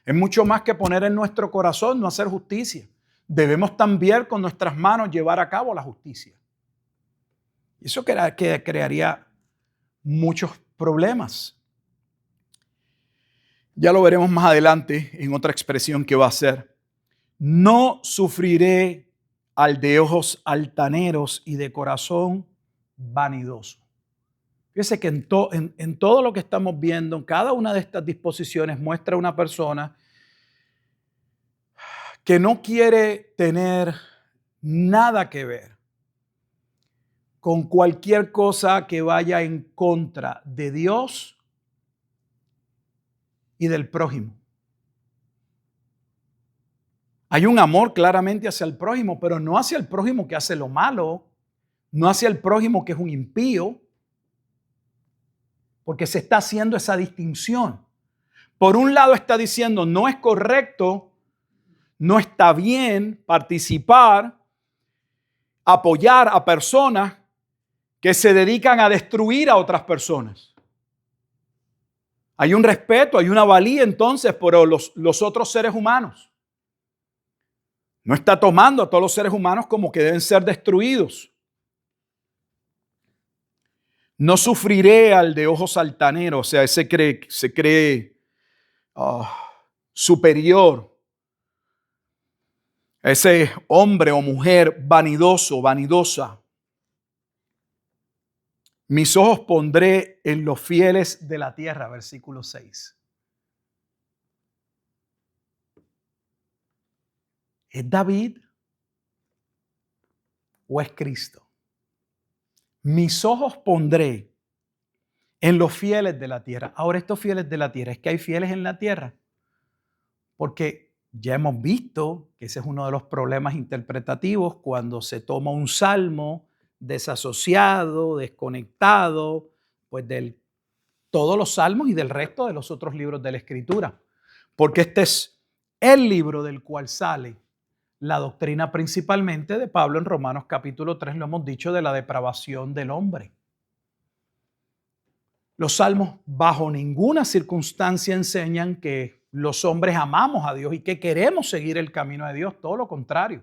Es mucho más que poner en nuestro corazón no hacer justicia. Debemos también con nuestras manos llevar a cabo la justicia. Y eso crearía muchos problemas. Ya lo veremos más adelante en otra expresión que va a ser: no sufriré al de ojos altaneros y de corazón vanidoso. Fíjese que en todo lo que estamos viendo, en cada una de estas disposiciones muestra una persona que no quiere tener nada que ver con cualquier cosa que vaya en contra de Dios y del prójimo. Hay un amor claramente hacia el prójimo, pero no hacia el prójimo que hace lo malo, no hacia el prójimo que es un impío, porque se está haciendo esa distinción. Por un lado está diciendo, no es correcto, no está bien participar, apoyar a personas que se dedican a destruir a otras personas. Hay un respeto, hay una valía entonces por los otros seres humanos. No está tomando a todos los seres humanos como que deben ser destruidos. No sufriré al de ojos altaneros, o sea, se cree superior. Ese hombre o mujer vanidoso, vanidosa. Mis ojos pondré en los fieles de la tierra, versículo 6. ¿Es David o es Cristo? Mis ojos pondré en los fieles de la tierra. Ahora, estos fieles de la tierra, ¿es que hay fieles en la tierra? Porque ya hemos visto que ese es uno de los problemas interpretativos cuando se toma un salmo desasociado, desconectado, pues de todos los salmos y del resto de los otros libros de la Escritura. Porque este es el libro del cual sale la doctrina principalmente de Pablo en Romanos capítulo 3, lo hemos dicho, de la depravación del hombre. Los salmos bajo ninguna circunstancia enseñan que los hombres amamos a Dios y que queremos seguir el camino de Dios, todo lo contrario.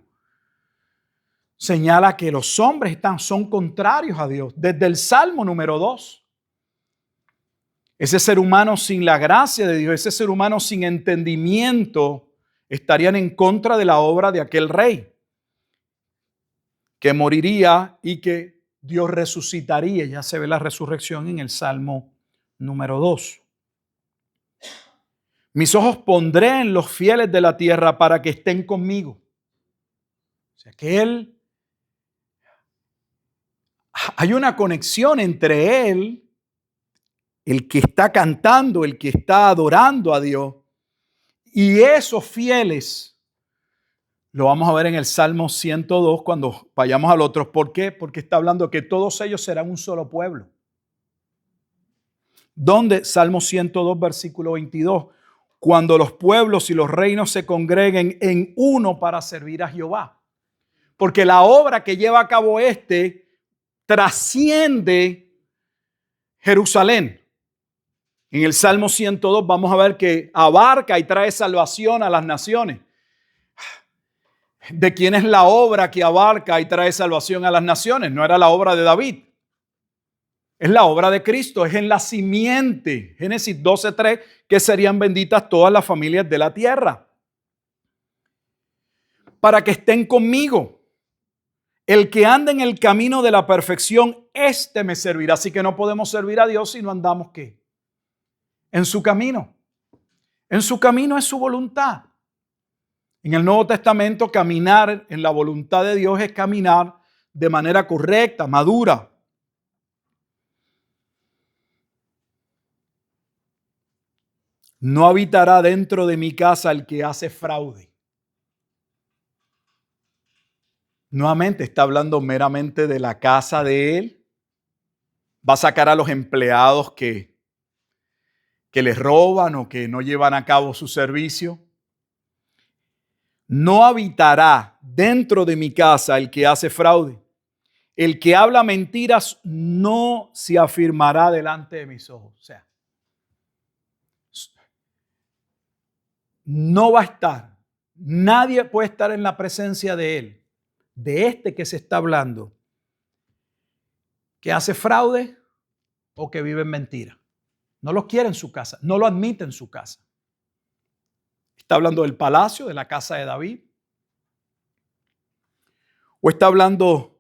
Señala que los hombres son contrarios a Dios. Desde el Salmo número 2. Ese ser humano sin la gracia de Dios, ese ser humano sin entendimiento, estarían en contra de la obra de aquel rey que moriría y que Dios resucitaría. Ya se ve la resurrección en el Salmo número 2. Mis ojos pondré en los fieles de la tierra para que estén conmigo. O sea que hay una conexión entre él, el que está cantando, el que está adorando a Dios, y esos fieles. Lo vamos a ver en el Salmo 102 cuando vayamos al otro. ¿Por qué? Porque está hablando que todos ellos serán un solo pueblo. ¿Dónde? Salmo 102, versículo 22. Cuando los pueblos y los reinos se congreguen en uno para servir a Jehová. Porque la obra que lleva a cabo trasciende Jerusalén. En el Salmo 102 vamos a ver que abarca y trae salvación a las naciones. ¿De quién es la obra que abarca y trae salvación a las naciones? No era la obra de David. Es la obra de Cristo, es en la simiente. Génesis 12:3, que serían benditas todas las familias de la tierra. Para que estén conmigo. El que anda en el camino de la perfección, este me servirá. Así que no podemos servir a Dios si no andamos, ¿qué? en su camino. En su camino es su voluntad. En el Nuevo Testamento, caminar en la voluntad de Dios es caminar de manera correcta, madura. No habitará dentro de mi casa el que hace fraude. Nuevamente está hablando meramente de la casa de él. Va a sacar a los empleados que les roban o que no llevan a cabo su servicio. No habitará dentro de mi casa el que hace fraude. El que habla mentiras no se afirmará delante de mis ojos. O sea, no va a estar. Nadie puede estar en la presencia de él, de este que se está hablando, que hace fraude o que vive en mentira. No lo quiere en su casa, no lo admite en su casa. Está hablando del palacio, de la casa de David. O está hablando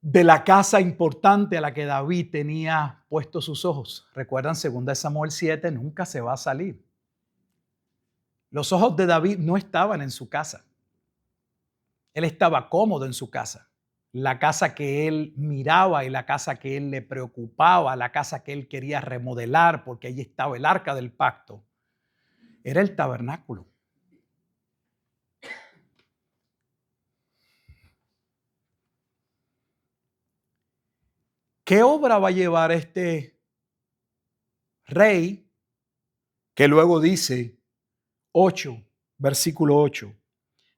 de la casa importante a la que David tenía puestos sus ojos. Recuerdan 2 Samuel 7, nunca se va a salir. Los ojos de David no estaban en su casa. Él estaba cómodo en su casa. La casa que él miraba y la casa que él le preocupaba, la casa que él quería remodelar porque allí estaba el arca del pacto, era el tabernáculo. ¿Qué obra va a llevar este rey que luego dice 8, versículo 8?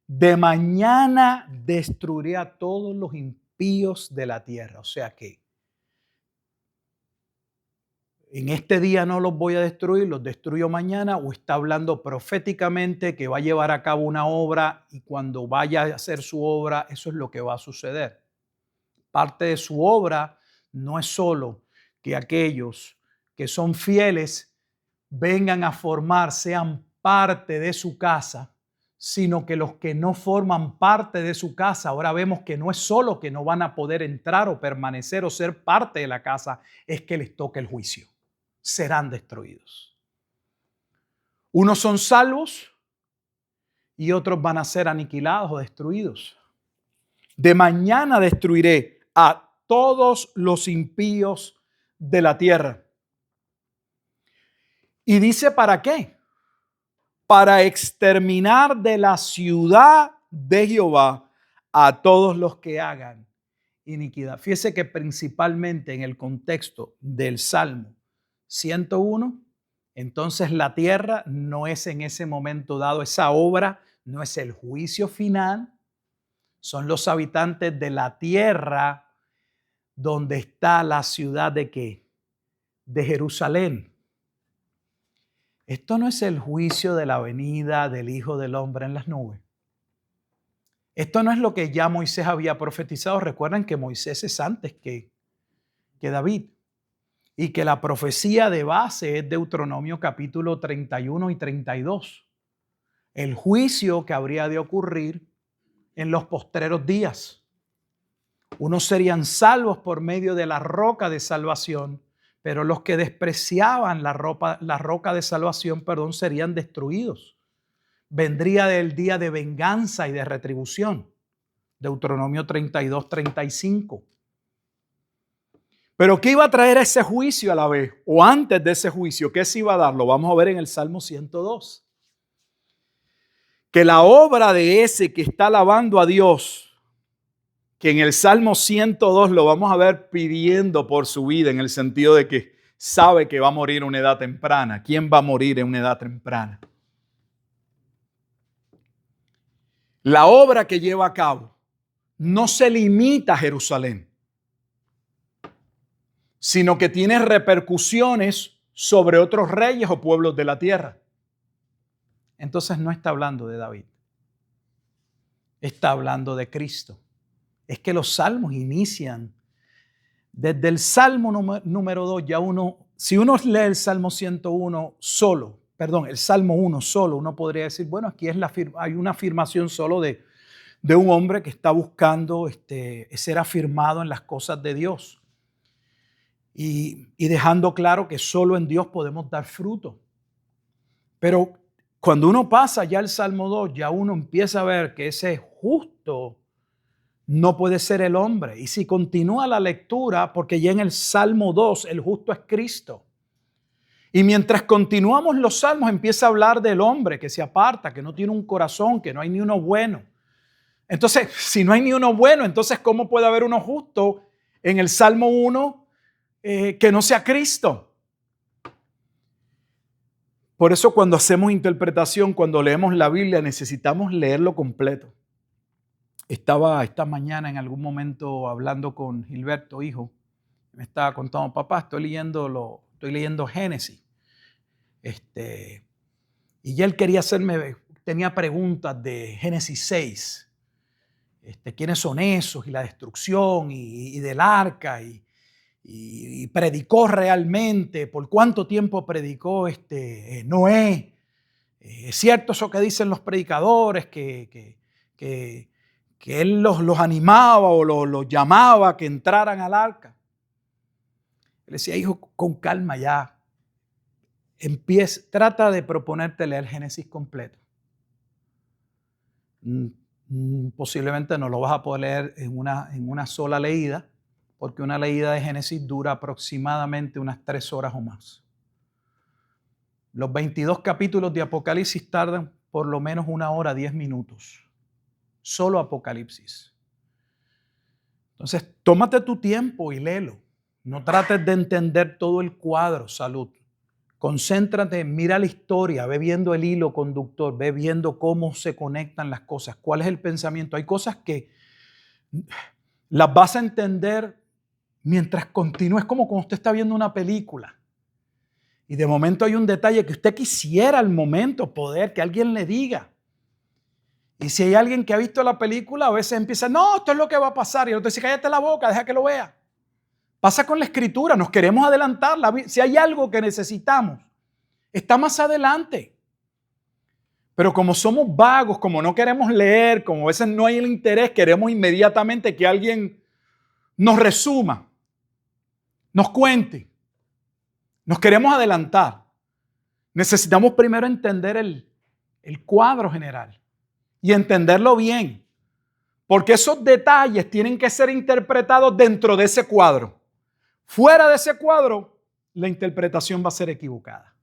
De mañana destruiré a todos los impíos de la tierra. O sea que en este día no los voy a destruir, los destruyo mañana. O está hablando proféticamente que va a llevar a cabo una obra y cuando vaya a hacer su obra, eso es lo que va a suceder. Parte de su obra no es solo que aquellos que son fieles vengan a formar, sean parte de su casa, sino que los que no forman parte de su casa, ahora vemos que no es solo que no van a poder entrar o permanecer o ser parte de la casa, es que les toca el juicio. Serán destruidos. Unos son salvos y otros van a ser aniquilados o destruidos. De mañana destruiré a todos los impíos de la tierra. Y dice, ¿para qué? Para exterminar de la ciudad de Jehová a todos los que hagan iniquidad. Fíjese que principalmente en el contexto del Salmo 101, entonces la tierra no es en ese momento dado, esa obra no es el juicio final, son los habitantes de la tierra donde está la ciudad de ¿qué? De Jerusalén. Esto no es el juicio de la venida del Hijo del Hombre en las nubes. Esto no es lo que ya Moisés había profetizado. Recuerden que Moisés es antes que David y que la profecía de base es Deuteronomio capítulo 31 y 32. El juicio que habría de ocurrir en los postreros días. Unos serían salvos por medio de la roca de salvación, pero los que despreciaban la roca de salvación, serían destruidos. Vendría el día de venganza y de retribución. Deuteronomio 32, 35. Pero ¿qué iba a traer ese juicio a la vez? O antes de ese juicio, ¿qué se iba a dar? Lo vamos a ver en el Salmo 102. Que la obra de ese que está alabando a Dios, que en el Salmo 102 lo vamos a ver pidiendo por su vida, en el sentido de que sabe que va a morir a una edad temprana. ¿Quién va a morir en una edad temprana? La obra que lleva a cabo no se limita a Jerusalén, sino que tiene repercusiones sobre otros reyes o pueblos de la tierra. Entonces no está hablando de David, está hablando de Cristo. Es que los salmos inician desde el Salmo número 2, si uno lee el Salmo 101 solo, el Salmo 1 solo, uno podría decir, bueno, aquí hay una afirmación solo de un hombre que está buscando ser afirmado en las cosas de Dios. y dejando claro que solo en Dios podemos dar fruto. Pero cuando uno pasa ya al Salmo 2, ya uno empieza a ver que ese justo no puede ser el hombre. Y si continúa la lectura, porque ya en el Salmo 2 el justo es Cristo. Y mientras continuamos los salmos empieza a hablar del hombre que se aparta, que no tiene un corazón, que no hay ni uno bueno. Entonces, si no hay ni uno bueno, entonces ¿cómo puede haber uno justo en el Salmo 1 que no sea Cristo? Por eso cuando hacemos interpretación, cuando leemos la Biblia, necesitamos leerlo completo. Estaba esta mañana en algún momento hablando con Gilberto, hijo. Me estaba contando, papá, estoy leyendo Génesis. Y ya él quería tenía preguntas de Génesis 6. ¿Quiénes son esos? Y la destrucción y del arca. Y predicó realmente. ¿Por cuánto tiempo predicó Noé? ¿Es cierto eso que dicen los predicadores? Que él los animaba o los llamaba a que entraran al arca. Él decía, hijo, con calma ya. Trata de proponerte leer Génesis completo. Posiblemente no lo vas a poder leer en una sola leída, porque una leída de Génesis dura aproximadamente unas 3 horas o más. Los 22 capítulos de Apocalipsis tardan por lo menos 1 hora 10 minutos. Solo Apocalipsis. Entonces, tómate tu tiempo y léelo. No trates de entender todo el cuadro, salud. Concéntrate, mira la historia, ve viendo el hilo conductor, ve viendo cómo se conectan las cosas, cuál es el pensamiento. Hay cosas que las vas a entender mientras continúes, como cuando usted está viendo una película. Y de momento hay un detalle que usted quisiera al momento poder que alguien le diga. Y si hay alguien que ha visto la película, a veces empieza, no, esto es lo que va a pasar. Y el otro dice, cállate la boca, deja que lo vea. Pasa con la escritura, nos queremos adelantar. Si hay algo que necesitamos, está más adelante. Pero como somos vagos, como no queremos leer, como a veces no hay el interés, queremos inmediatamente que alguien nos resuma, nos cuente. Nos queremos adelantar. Necesitamos primero entender el cuadro general y entenderlo bien. Porque esos detalles tienen que ser interpretados dentro de ese cuadro. Fuera de ese cuadro, la interpretación va a ser equivocada.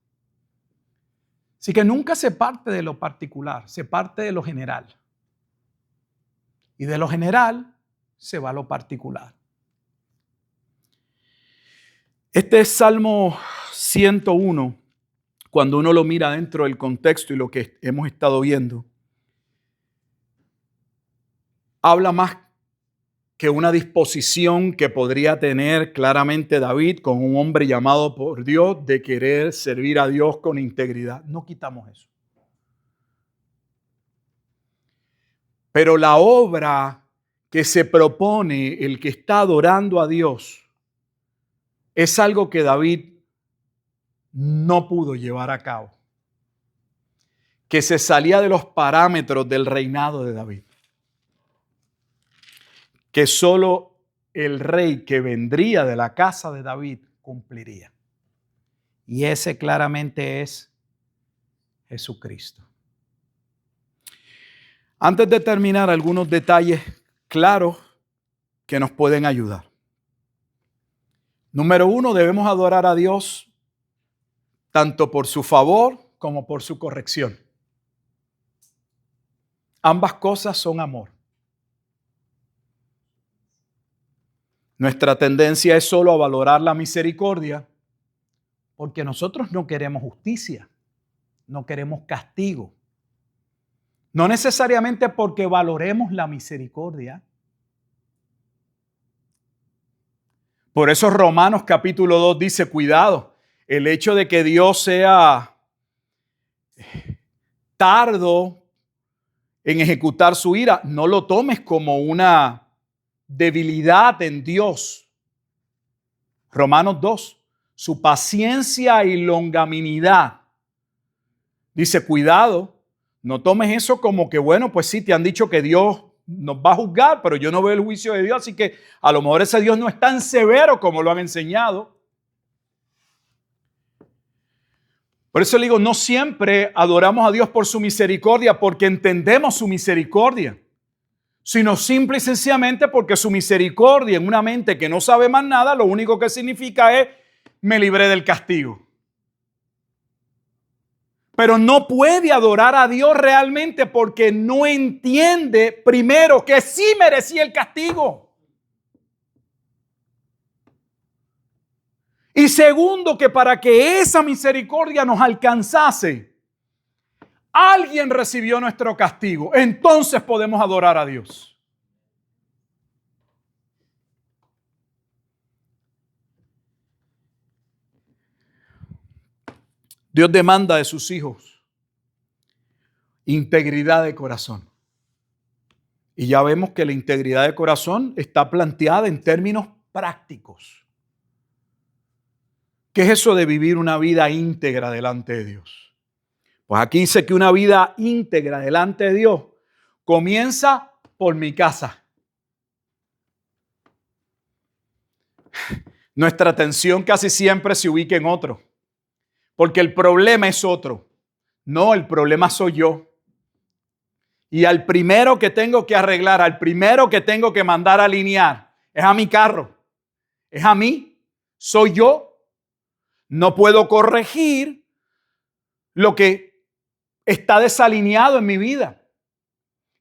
Así que nunca se parte de lo particular, se parte de lo general. Y de lo general se va a lo particular. Este es Salmo 101, cuando uno lo mira dentro del contexto y lo que hemos estado viendo, habla más que una disposición que podría tener claramente David con un hombre llamado por Dios de querer servir a Dios con integridad. No quitamos eso. Pero la obra que se propone el que está adorando a Dios es algo que David no pudo llevar a cabo, que se salía de los parámetros del reinado de David, que solo el rey que vendría de la casa de David cumpliría. Y ese claramente es Jesucristo. Antes de terminar, algunos detalles claros que nos pueden ayudar. Número 1, debemos adorar a Dios tanto por su favor como por su corrección. Ambas cosas son amor. Nuestra tendencia es solo a valorar la misericordia porque nosotros no queremos justicia, no queremos castigo. No necesariamente porque valoremos la misericordia. Por eso Romanos capítulo 2 dice, cuidado, el hecho de que Dios sea tardo en ejecutar su ira, no lo tomes como una debilidad en Dios. Romanos 2, su paciencia y longanimidad. Dice, cuidado, no tomes eso como que, bueno, pues sí, te han dicho que Dios nos va a juzgar, pero yo no veo el juicio de Dios, así que a lo mejor ese Dios no es tan severo como lo han enseñado. Por eso le digo, no siempre adoramos a Dios por su misericordia porque entendemos su misericordia, sino simple y sencillamente porque su misericordia en una mente que no sabe más nada, lo único que significa es, me libré del castigo. Pero no puede adorar a Dios realmente porque no entiende, primero, que sí merecía el castigo. Y segundo, que para que esa misericordia nos alcanzase, alguien recibió nuestro castigo. Entonces podemos adorar a Dios. Dios demanda de sus hijos integridad de corazón. Y ya vemos que la integridad de corazón está planteada en términos prácticos. ¿Qué es eso de vivir una vida íntegra delante de Dios? Pues aquí dice que una vida íntegra delante de Dios comienza por mi casa. Nuestra atención casi siempre se ubica en otro, porque el problema es otro. No, el problema soy yo. Y al primero que tengo que arreglar, al primero que tengo que mandar a alinear, es a mi carro, es a mí, soy yo. No puedo corregir lo que está desalineado en mi vida.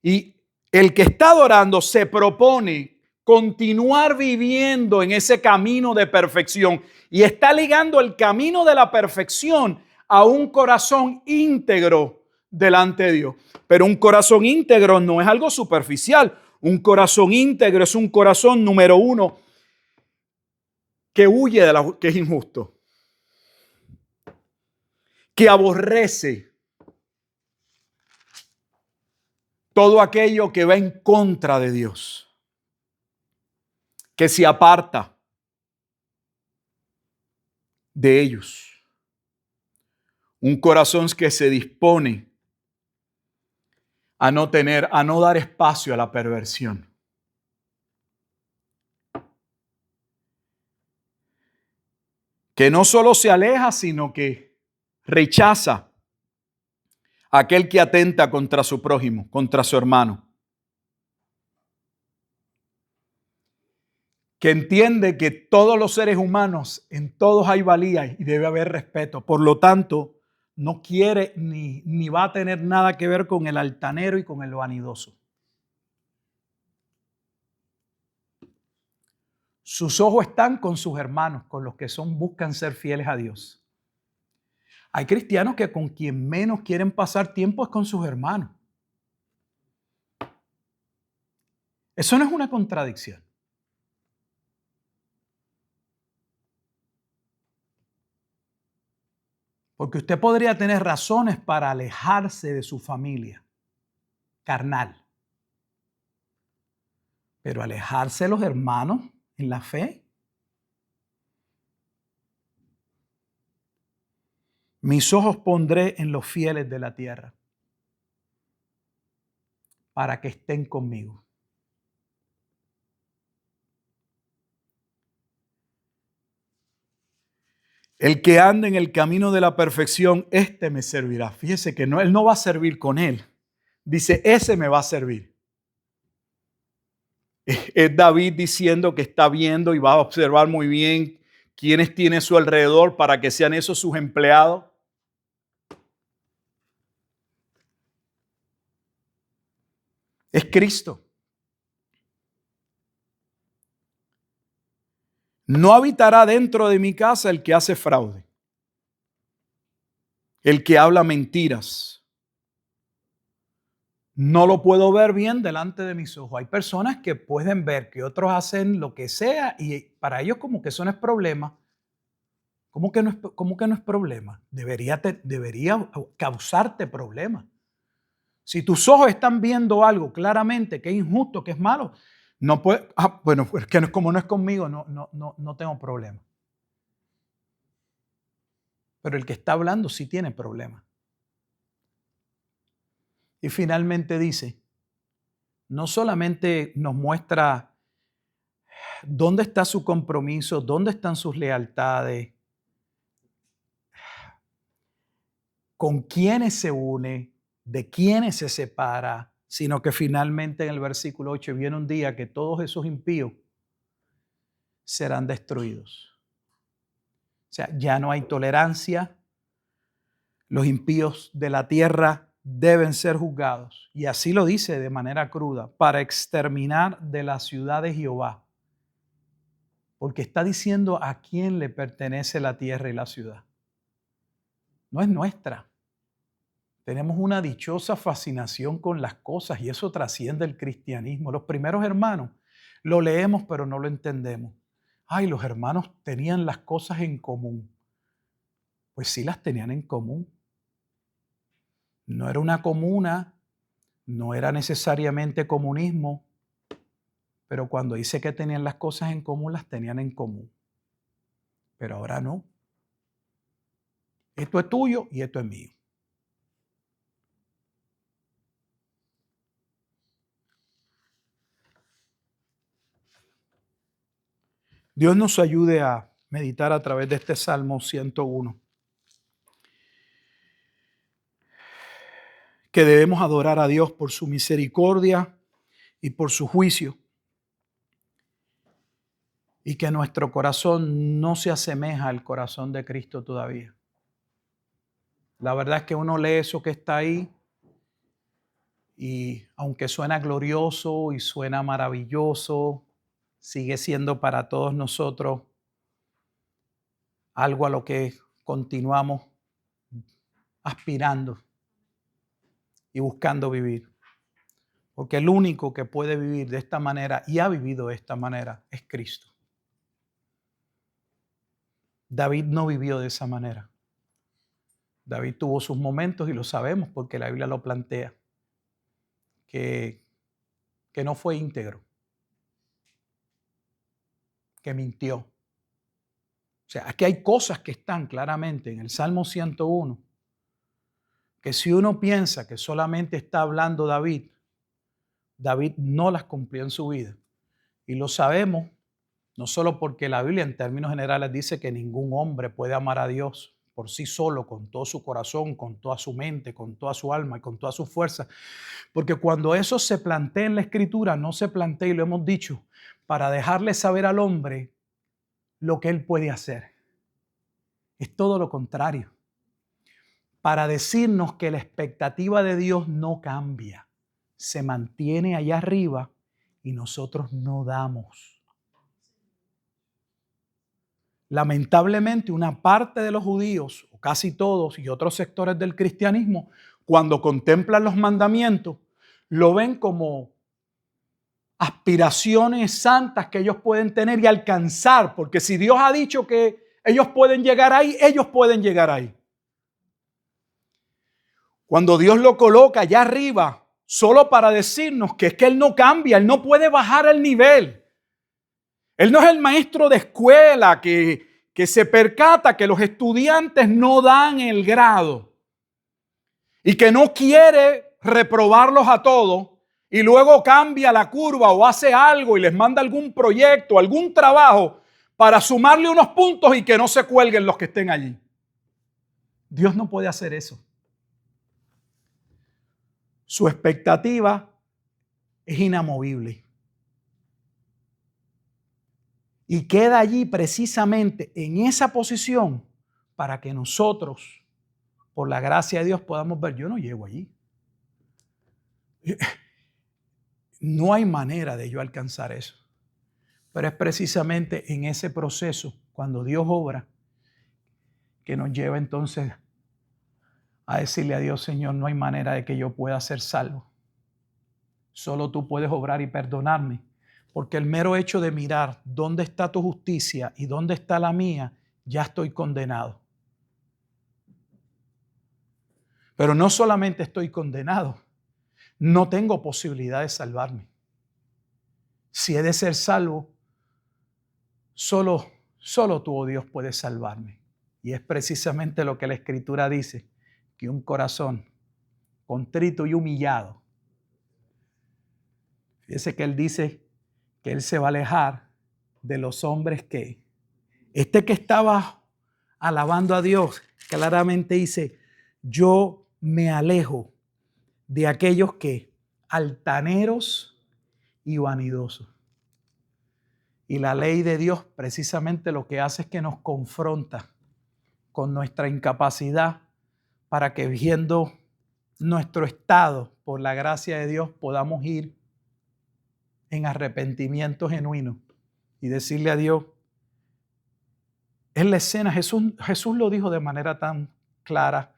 Y el que está adorando se propone continuar viviendo en ese camino de perfección y está ligando el camino de la perfección a un corazón íntegro delante de Dios. Pero un corazón íntegro no es algo superficial. Un corazón íntegro es un corazón, número uno, que huye de lo que es injusto, que aborrece todo aquello que va en contra de Dios, que se aparta de ellos. Un corazón que se dispone a no dar espacio a la perversión. Que no solo se aleja, sino que rechaza a aquel que atenta contra su prójimo, contra su hermano. Que entiende que todos los seres humanos, en todos hay valía y debe haber respeto. Por lo tanto, no quiere ni va a tener nada que ver con el altanero y con el vanidoso. Sus ojos están con sus hermanos, con los que buscan ser fieles a Dios. Hay cristianos que con quien menos quieren pasar tiempo es con sus hermanos. Eso no es una contradicción. Porque usted podría tener razones para alejarse de su familia carnal. Pero alejarse de los hermanos en la fe. Mis ojos pondré en los fieles de la tierra para que estén conmigo. El que anda en el camino de la perfección, este me servirá. Fíjese que él no va a servir con él. Dice, ese me va a servir. Es David diciendo que está viendo y va a observar muy bien quiénes tiene a su alrededor para que sean esos sus empleados. Es Cristo. No habitará dentro de mi casa el que hace fraude, el que habla mentiras. No lo puedo ver bien delante de mis ojos. Hay personas que pueden ver que otros hacen lo que sea y para ellos como que eso no es problema. ¿Cómo que no es problema? Debería causarte problemas. Si tus ojos están viendo algo claramente que es injusto, que es malo, no puede, bueno, es que como no es conmigo, no tengo problema. Pero el que está hablando sí tiene problema. Y finalmente dice, no solamente nos muestra dónde está su compromiso, dónde están sus lealtades, con quiénes se une, de quiénes se separa, sino que finalmente en el versículo 8 viene un día que todos esos impíos serán destruidos. O sea, ya no hay tolerancia. Los impíos de la tierra deben ser juzgados. Y así lo dice de manera cruda, para exterminar de la ciudad de Jehová. Porque está diciendo a quién le pertenece la tierra y la ciudad. No es nuestra. Tenemos una dichosa fascinación con las cosas y eso trasciende el cristianismo. Los primeros hermanos lo leemos pero no lo entendemos. Ay, los hermanos tenían las cosas en común. Pues sí las tenían en común. No era una comuna, no era necesariamente comunismo, pero cuando dice que tenían las cosas en común, las tenían en común. Pero ahora no. Esto es tuyo y esto es mío. Dios nos ayude a meditar a través de este Salmo 101. Que debemos adorar a Dios por su misericordia y por su juicio. Y que nuestro corazón no se asemeja al corazón de Cristo todavía. La verdad es que uno lee eso que está ahí y aunque suena glorioso y suena maravilloso, sigue siendo para todos nosotros algo a lo que continuamos aspirando y buscando vivir. Porque el único que puede vivir de esta manera y ha vivido de esta manera es Cristo. David no vivió de esa manera. David tuvo sus momentos y lo sabemos porque la Biblia lo plantea, que no fue íntegro, que mintió. O sea, aquí hay cosas que están claramente en el Salmo 101, que si uno piensa que solamente está hablando David, David no las cumplió en su vida. Y lo sabemos, no solo porque la Biblia en términos generales dice que ningún hombre puede amar a Dios por sí solo, con todo su corazón, con toda su mente, con toda su alma y con toda su fuerza. Porque cuando eso se plantea en la Escritura, no se plantea, y lo hemos dicho, para dejarle saber al hombre lo que él puede hacer. Es todo lo contrario. Para decirnos que la expectativa de Dios no cambia, se mantiene allá arriba y nosotros no damos. Lamentablemente, una parte de los judíos, o casi todos, y otros sectores del cristianismo, cuando contemplan los mandamientos, lo ven como aspiraciones santas que ellos pueden tener y alcanzar, porque si Dios ha dicho que ellos pueden llegar ahí, ellos pueden llegar ahí. Cuando Dios lo coloca allá arriba, solo para decirnos que es que Él no cambia, Él no puede bajar el nivel. Él no es el maestro de escuela que se percata que los estudiantes no dan el grado y que no quiere reprobarlos a todos y luego cambia la curva o hace algo y les manda algún proyecto, algún trabajo para sumarle unos puntos y que no se cuelguen los que estén allí. Dios no puede hacer eso. Su expectativa es inamovible. Y queda allí precisamente en esa posición para que nosotros, por la gracia de Dios, podamos ver, yo no llego allí. No hay manera de yo alcanzar eso. Pero es precisamente en ese proceso, cuando Dios obra, que nos lleva entonces a decirle a Dios, Señor, no hay manera de que yo pueda ser salvo. Solo tú puedes obrar y perdonarme. Porque el mero hecho de mirar dónde está tu justicia y dónde está la mía, ya estoy condenado. Pero no solamente estoy condenado, no tengo posibilidad de salvarme. Si he de ser salvo, solo tú, oh Dios, puedes salvarme. Y es precisamente lo que la Escritura dice, que un corazón contrito y humillado. Fíjese que Él dice que Él se va a alejar de los hombres que... Este que estaba alabando a Dios, claramente dice, yo me alejo de aquellos que altaneros y vanidosos. Y la ley de Dios precisamente lo que hace es que nos confronta con nuestra incapacidad para que, viendo nuestro estado por la gracia de Dios, podamos ir en arrepentimiento genuino y decirle a Dios. En la escena Jesús lo dijo de manera tan clara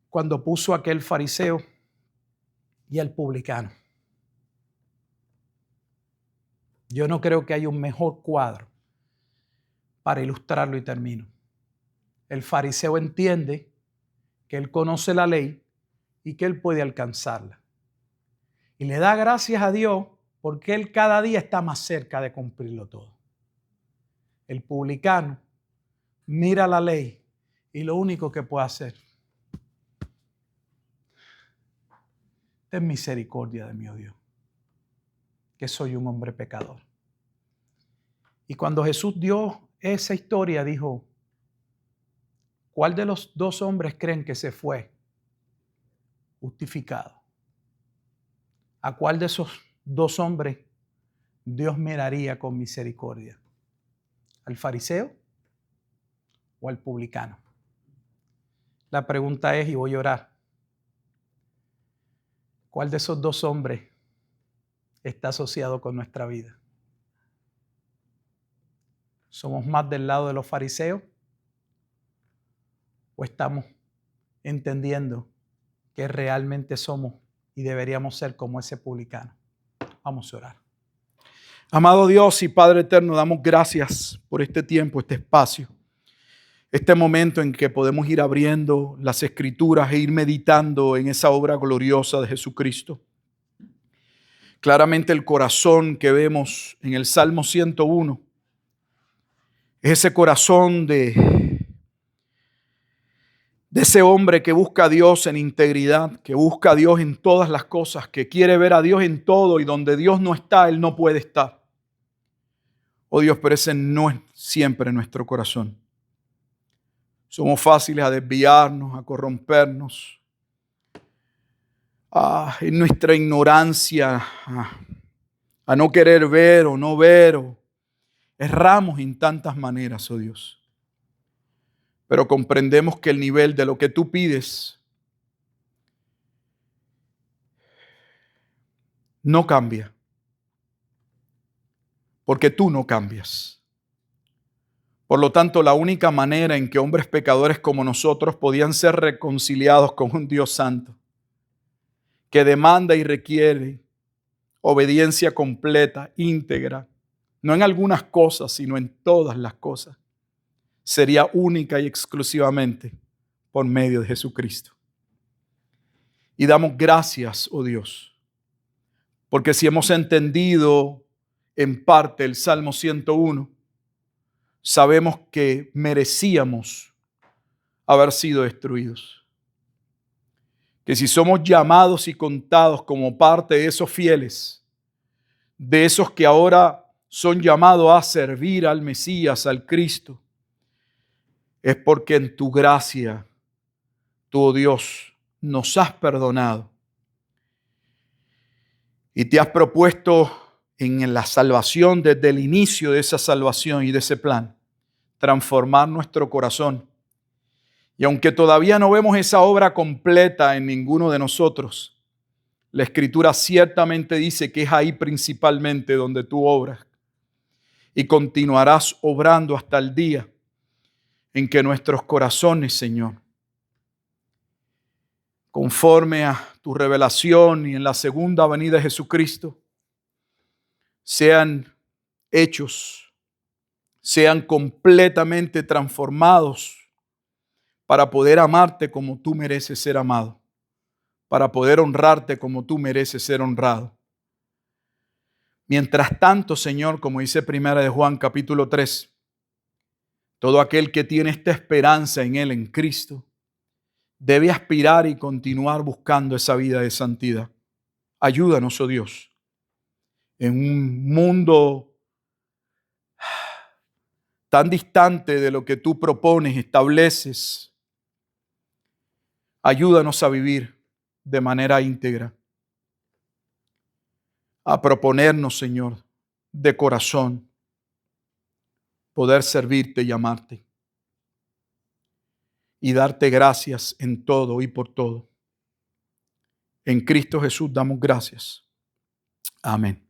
cuando puso a aquel fariseo y al publicano. Yo no creo que haya un mejor cuadro para ilustrarlo y termino. El fariseo entiende que él conoce la ley y que él puede alcanzarla. Y le da gracias a Dios porque él cada día está más cerca de cumplirlo todo. El publicano mira la ley y lo único que puede hacer: ten misericordia de mí, oh Dios, que soy un hombre pecador. Y cuando Jesús dio esa historia, dijo: ¿cuál de los dos hombres creen que se fue justificado? ¿A cuál de esos dos hombres Dios miraría con misericordia? ¿Al fariseo o al publicano? La pregunta es, y voy a orar, ¿cuál de esos dos hombres está asociado con nuestra vida? ¿Somos más del lado de los fariseos o estamos entendiendo que realmente somos y deberíamos ser como ese publicano? Vamos a orar. Amado Dios y Padre eterno, damos gracias por este tiempo, este espacio, este momento en que podemos ir abriendo las Escrituras e ir meditando en esa obra gloriosa de Jesucristo. Claramente el corazón que vemos en el Salmo 101 es ese corazón de ese hombre que busca a Dios en integridad, que busca a Dios en todas las cosas, que quiere ver a Dios en todo, y donde Dios no está, Él no puede estar. Oh Dios, pero ese no es siempre nuestro corazón. Somos fáciles a desviarnos, a corrompernos, en nuestra ignorancia, a no querer ver o no ver, o erramos en tantas maneras, oh Dios. Pero comprendemos que el nivel de lo que tú pides no cambia, porque tú no cambias. Por lo tanto, la única manera en que hombres pecadores como nosotros podían ser reconciliados con un Dios santo, que demanda y requiere obediencia completa, íntegra, no en algunas cosas, sino en todas las cosas, sería única y exclusivamente por medio de Jesucristo. Y damos gracias, oh Dios, porque si hemos entendido en parte el Salmo 101, sabemos que merecíamos haber sido destruidos. Que si somos llamados y contados como parte de esos fieles, de esos que ahora son llamados a servir al Mesías, al Cristo, es porque en tu gracia, tú, oh Dios, nos has perdonado y te has propuesto en la salvación, desde el inicio de esa salvación y de ese plan, transformar nuestro corazón. Y aunque todavía no vemos esa obra completa en ninguno de nosotros, la Escritura ciertamente dice que es ahí principalmente donde tú obras y continuarás obrando hasta el día en que nuestros corazones, Señor, conforme a tu revelación y en la segunda venida de Jesucristo, sean hechos, sean completamente transformados para poder amarte como tú mereces ser amado, para poder honrarte como tú mereces ser honrado. Mientras tanto, Señor, como dice 1 de Juan capítulo 3, todo aquel que tiene esta esperanza en Él, en Cristo, debe aspirar y continuar buscando esa vida de santidad. Ayúdanos, oh Dios, en un mundo tan distante de lo que tú propones, estableces, Ayúdanos a vivir de manera íntegra, a proponernos, Señor, de corazón, poder servirte y amarte y darte gracias en todo y por todo. En Cristo Jesús damos gracias. Amén.